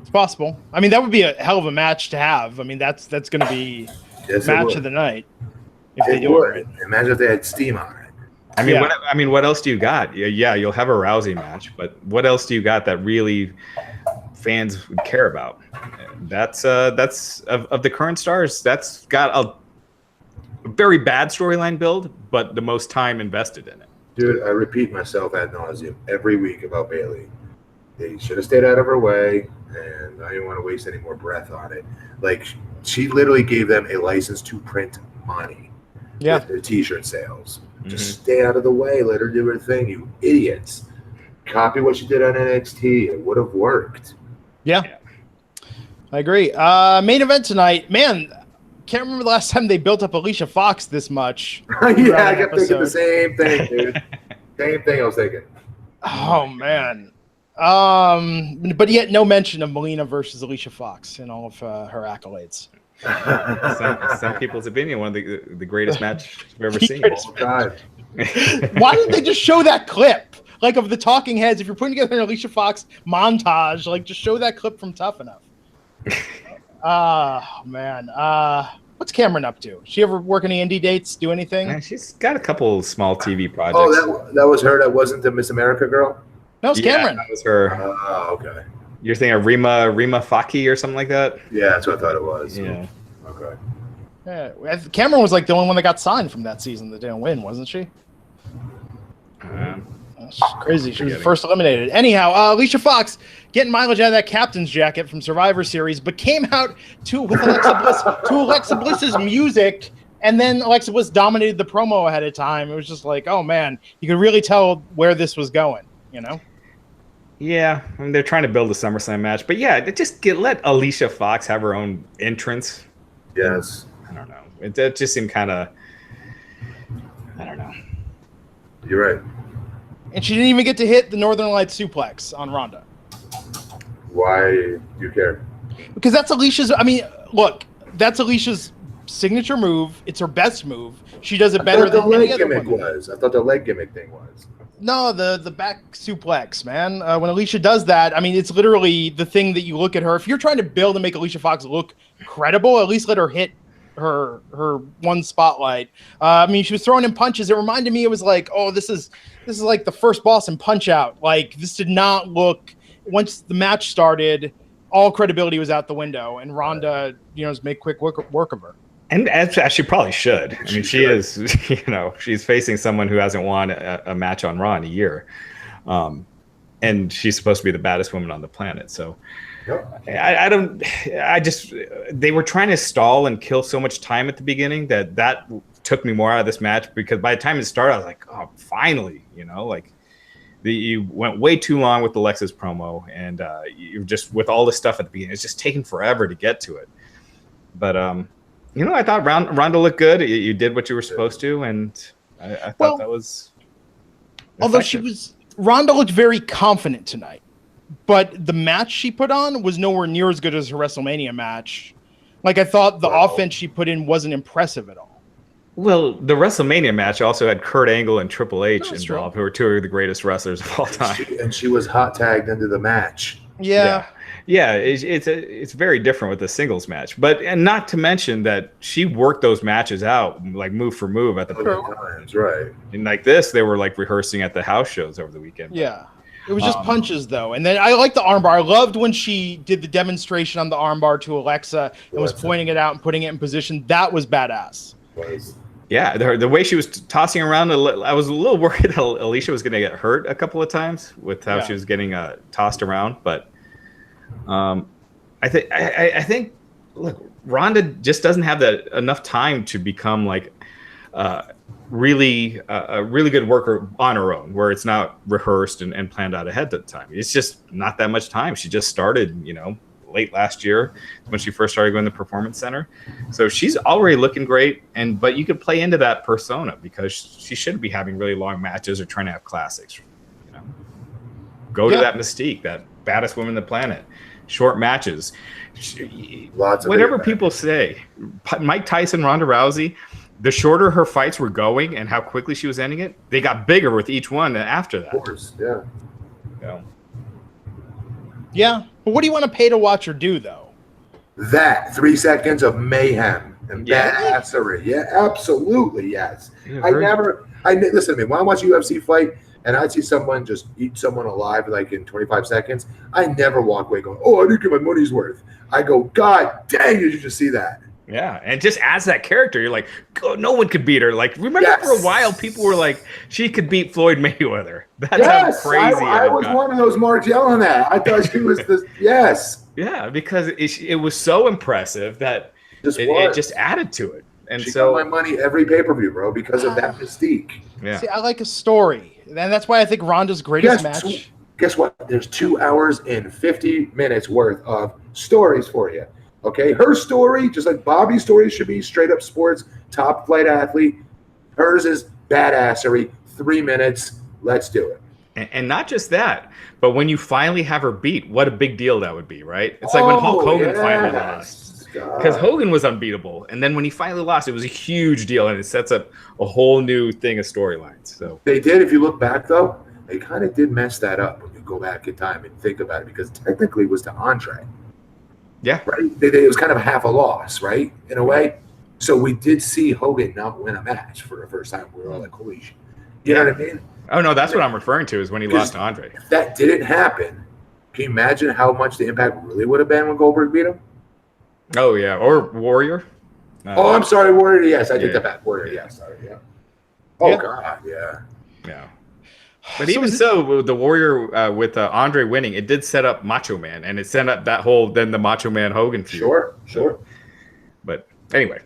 It's possible. I mean, that would be a hell of a match to have. I mean, that's going to be match of the night. If they do it. Imagine if they had Steam on it. I mean, what else do you got? Yeah, you'll have a Rousey match, but what else do you got that really fans would care about? That's of the current stars. That's got a very bad storyline build, but the most time invested in it. Dude, I repeat myself ad nauseum every week about Bayley. They should have stayed out of her way, and I didn't want to waste any more breath on it. Like, she literally gave them a license to print money with their T-shirt sales. Just stay out of the way. Let her do her thing, you idiots. Copy what she did on NXT. It would have worked. Yeah. I agree. Main event tonight. Man, can't remember the last time they built up Alicia Fox this much. Yeah, I kept thinking the same thing, dude. Same thing I was thinking. Oh, man. But yet no mention of Melina versus Alicia Fox in all of her accolades. Some people's opinion, one of the greatest match I've ever seen. Oh, God. Why didn't they just show that clip? Like, of the talking heads, if you're putting together an Alicia Fox montage, like, just show that clip from Tough Enough. Oh, man. What's Cameron up to? She ever work any indie dates? Do anything? Man, she's got a couple small TV projects. Oh, that was her. That wasn't the Miss America girl? No, it's Cameron. That was her. Oh, okay. You're thinking of Rima Faki or something like that? Yeah, that's what I thought it was. Yeah. Okay. Yeah, Cameron was like the only one that got signed from that season that didn't win, wasn't she? That's crazy. She was the first eliminated. Anyhow, Alicia Fox getting mileage out of that captain's jacket from Survivor Series, but came out with Alexa Bliss's music, and then Alexa Bliss dominated the promo ahead of time. It was just like, oh man, you could really tell where this was going, you know? Yeah, I mean, they're trying to build a SummerSlam match, but yeah, just let Alicia Fox have her own entrance. Yes. I don't know. It just seemed kind of, I don't know. You're right. And she didn't even get to hit the Northern Lights suplex on Ronda. Why do you care? Because that's Alicia's. I mean, look, that's Alicia's signature move. It's her best move. She does it better than any other one. I thought the leg gimmick thing was. No, the back suplex, man. When Alicia does that, I mean, it's literally the thing that you look at her. If you're trying to build and make Alicia Fox look credible, at least let her hit her one spotlight. I mean, she was throwing in punches. It reminded me, it was like, oh, this is like the first Boston Punch Out. Like, this did not look. Once the match started, all credibility was out the window, and Ronda, just make quick work of her. And as she probably should. I mean, she is, she's facing someone who hasn't won a match on Raw in a year. And she's supposed to be the baddest woman on the planet. So they were trying to stall and kill so much time at the beginning that took me more out of this match, because by the time it started, I was like, oh, finally, you went way too long with Alexa's promo, and you just, with all the stuff at the beginning, it's just taking forever to get to it. But, I thought Ronda looked good. You did what you were supposed to, and I thought that was effective. Although Ronda looked very confident tonight, but the match she put on was nowhere near as good as her WrestleMania match. Like, I thought the offense she put in wasn't impressive at all. Well, the WrestleMania match also had Kurt Angle and Triple H involved, who are two of the greatest wrestlers of all time. And she was hot tagged into the match. Yeah. Yeah, it's very different with the singles match, and not to mention that she worked those matches out like move for move at the times, right? And like this, they were like rehearsing at the house shows over the weekend. Yeah, it was just punches though, and then I liked the armbar. I loved when she did the demonstration on the armbar to Alexa and was pointing it out and putting it in position. That was badass. Yeah, the way she was tossing around, I was a little worried that Alicia was going to get hurt a couple of times with how she was getting tossed around, but. I think look, Ronda just doesn't have enough time to become like really a really good worker on her own, where it's not rehearsed and planned out ahead of time. It's just not that much time. She just started, late last year when she first started going to the Performance Center. So she's already looking great, but you could play into that persona because she shouldn't be having really long matches or trying to have classics. Go to that mystique, that baddest woman on the planet. Short matches. Whatever people say, Mike Tyson, Ronda Rousey, the shorter her fights were going and how quickly she was ending it, they got bigger with each one after that. Of course, yeah. Yeah, but what do you want to pay to watch her do, though? That 3 seconds of mayhem and badassery. Yeah, absolutely, yes. Listen to me, when I watch a UFC fight, and I'd see someone just eat someone alive like in 25 seconds, I never walk away going, oh, I didn't get my money's worth. I go, God dang, did you just see that? Yeah, and just as that character, you're like, oh, no one could beat her. Like, remember for a while, people were like, she could beat Floyd Mayweather. That's how crazy I was one of those marks yelling that. I thought she was Yeah, because it was so impressive that it just added to it. And she got my money every pay-per-view, bro, because of that mystique. Yeah. See, I like a story. And that's why I think Ronda's greatest match. Guess what? There's 2 hours and 50 minutes worth of stories for you. Okay? Her story, just like Bobby's story, should be straight up sports, top flight athlete. Hers is badassery. 3 minutes. Let's do it. And not just that, but when you finally have her beat, what a big deal that would be, right? It's like when Hulk Hogan finally lost. Because Hogan was unbeatable, and then when he finally lost, it was a huge deal, and it sets up a whole new thing of storylines. So they did. If you look back, though, they kind of did mess that up when you go back in time and think about it, because technically it was to Andre. Yeah, right. It was kind of half a loss, right, in a way. So we did see Hogan not win a match for the first time. We were all like, "Holy shit!" You know what I mean? Oh no, that's what I'm referring to is when he lost to Andre. If that didn't happen, can you imagine how much the impact really would have been when Goldberg beat him? Oh yeah, or Warrior. Oh, I'm sorry, Warrior. Yes, I take that back. Warrior. Yeah, sorry. Yeah. Oh God. Yeah. Yeah. But even so, the Warrior with Andre winning, it did set up Macho Man, and it set up that whole then the Macho Man Hogan feud. Sure. But anyway,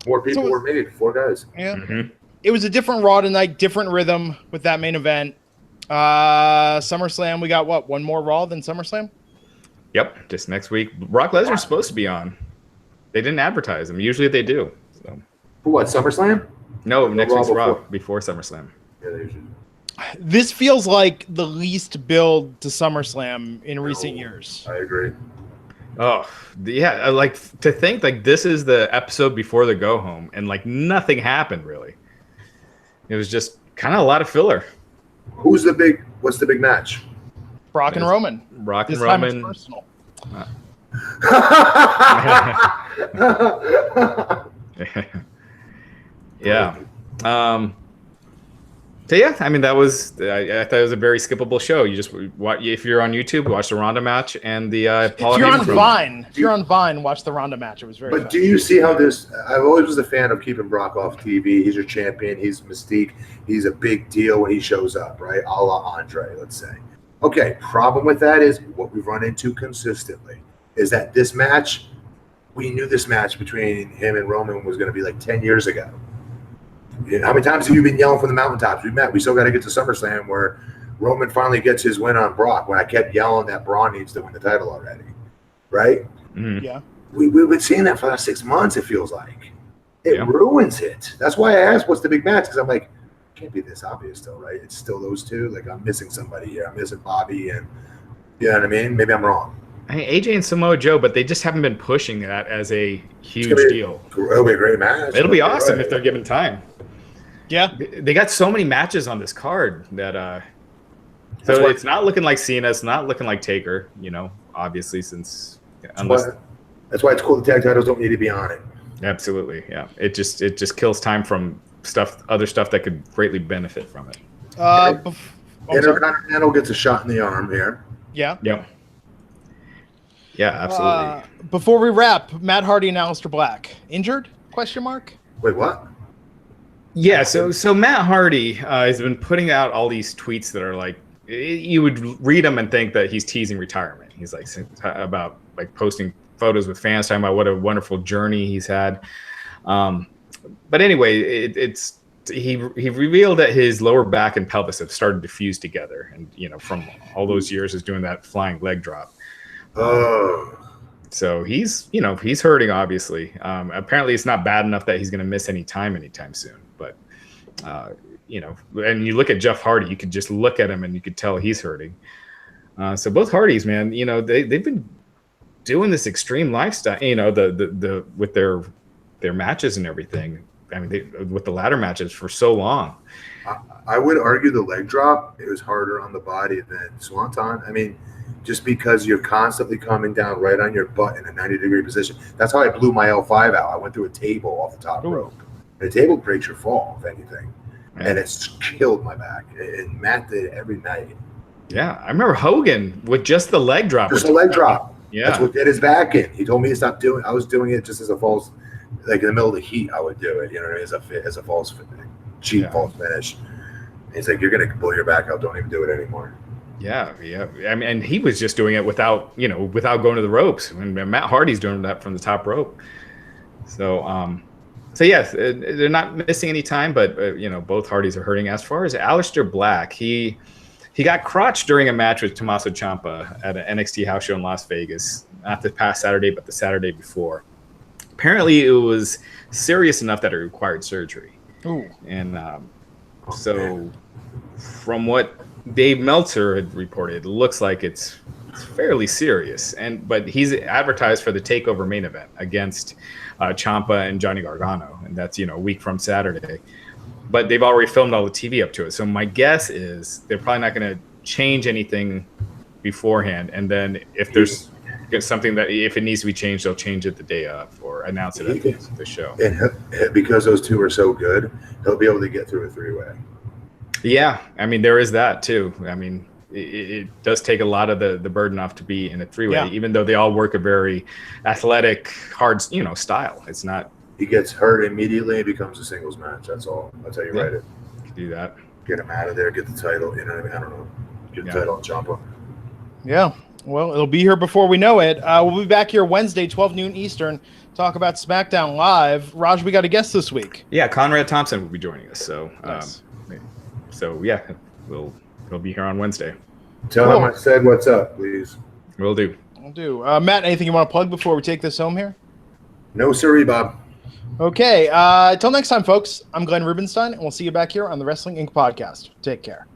more people were made. 4 guys. Yeah. Mm-hmm. It was a different Raw tonight, different rhythm with that main event. SummerSlam, we got what? One more Raw than SummerSlam? Yep, just next week. Brock Lesnar's supposed to be on. They didn't advertise him. Usually they do. So. For what? SummerSlam? No, next week's Raw before SummerSlam. Yeah, they usually. This feels like the least build to SummerSlam in recent years. I agree. Oh, yeah. Like to think like this is the episode before the go home and like nothing happened really. It was just kind of a lot of filler. What's the big match? Brock and Roman. Brock and this time Roman. it's personal. Yeah. So yeah, I mean that was I thought it was a very skippable show. You just watch if you're on YouTube, watch the Ronda match and the Paul. If you're on Vine, watch the Ronda match. It was very. But fun. do you see how this? I've always was a fan of keeping Brock off TV. He's your champion. He's Mystique. He's a big deal when he shows up, right? A la Andre, let's say. Okay, problem with that is what we've run into consistently is that this match, we knew this match between him and Roman was going to be like 10 years ago. How many times have you been yelling from the mountaintops? We still got to get to SummerSlam where Roman finally gets his win on Brock when I kept yelling that Braun needs to win the title already, right? Mm-hmm. Yeah. We've been seeing that for the last 6 months, it feels like. It ruins it. That's why I asked what's the big match, because I'm like, it can't be this obvious still, right? It's still those two. Like, I'm missing somebody here. I'm missing Bobby, and you know what I mean? Maybe I'm wrong. I mean, AJ and Samoa Joe, but they just haven't been pushing that as a huge deal. It'll be a great match. It'll be awesome if they're given time. Yeah. They got so many matches on this card that so it's not looking like Cena, it's not looking like Taker, obviously since that's why it's cool the tag titles don't need to be on it. Absolutely, yeah. It just kills time from other stuff that could greatly benefit from it. Intercontinental gets a shot in the arm here. Yeah. Yep. Yeah, absolutely. Before we wrap, Matt Hardy and Aleister Black injured? Question mark. Wait, what? Yeah, so Matt Hardy has been putting out all these tweets that are like, you would read them and think that he's teasing retirement. He's like about like posting photos with fans, talking about what a wonderful journey he's had. But anyway, he revealed that his lower back and pelvis have started to fuse together, and from all those years is doing that flying leg drop. Oh. So he's hurting obviously. Apparently it's not bad enough that he's going to miss any time anytime soon. But and you look at Jeff Hardy, you could just look at him and you could tell he's hurting. So both Hardys, man, they've been doing this extreme lifestyle. The with their matches and everything. I mean, with the ladder matches for so long. I would argue the leg drop is harder on the body than Swanton. I mean, just because you're constantly coming down right on your butt in a 90-degree position. That's how I blew my L5 out. I went through a table off the top rope. And a table breaks your fall, if anything. Yeah. And it's killed my back. And Matt did it every night. Yeah, I remember Hogan with just the leg drop. Just a leg drop. Yeah. That's what did his back in. He told me to stop doing it. I was doing it just as a false, like in the middle of the heat, I would do it, as a false, cheap false finish. And he's like, you're going to blow your back out. Don't even do it anymore. Yeah. I mean, and he was just doing it without going to the ropes. And Matt Hardy's doing that from the top rope. So yes, they're not missing any time, but both Hardys are hurting. As far as Aleister Black, he got crotched during a match with Tommaso Ciampa at an NXT house show in Las Vegas, not this past Saturday, but the Saturday before. Apparently, it was serious enough that it required surgery. Ooh. And so, from what Dave Meltzer had reported, it looks like it's fairly serious. But he's advertised for the TakeOver main event against Ciampa and Johnny Gargano, and that's a week from Saturday. But they've already filmed all the TV up to it, so my guess is they're probably not going to change anything beforehand. And then if there's something that if it needs to be changed, they'll change it the day of or announce it at the show. And because those two are so good, he'll be able to get through a three-way. Yeah, I mean there is that too. I mean it does take a lot of the burden off to be in a three-way, even though they all work a very athletic, hard style. It's not he gets hurt immediately and becomes a singles match. That's all. That's how you write it. Do that. Get him out of there. Get the title. You know what I mean? I don't know. Get the title on Ciampa. Yeah. Well, it'll be here before we know it. We'll be back here Wednesday, 12 noon Eastern. Talk about SmackDown Live. Raj, we got a guest this week. Yeah, Conrad Thompson will be joining us. So, Nice. he'll be here on Wednesday. Tell him I said what's up, please. Will do. We'll do. Matt, anything you want to plug before we take this home here? No siree, Bob. Okay. Till next time, folks. I'm Glenn Rubenstein, and we'll see you back here on the Wrestling Inc. podcast. Take care.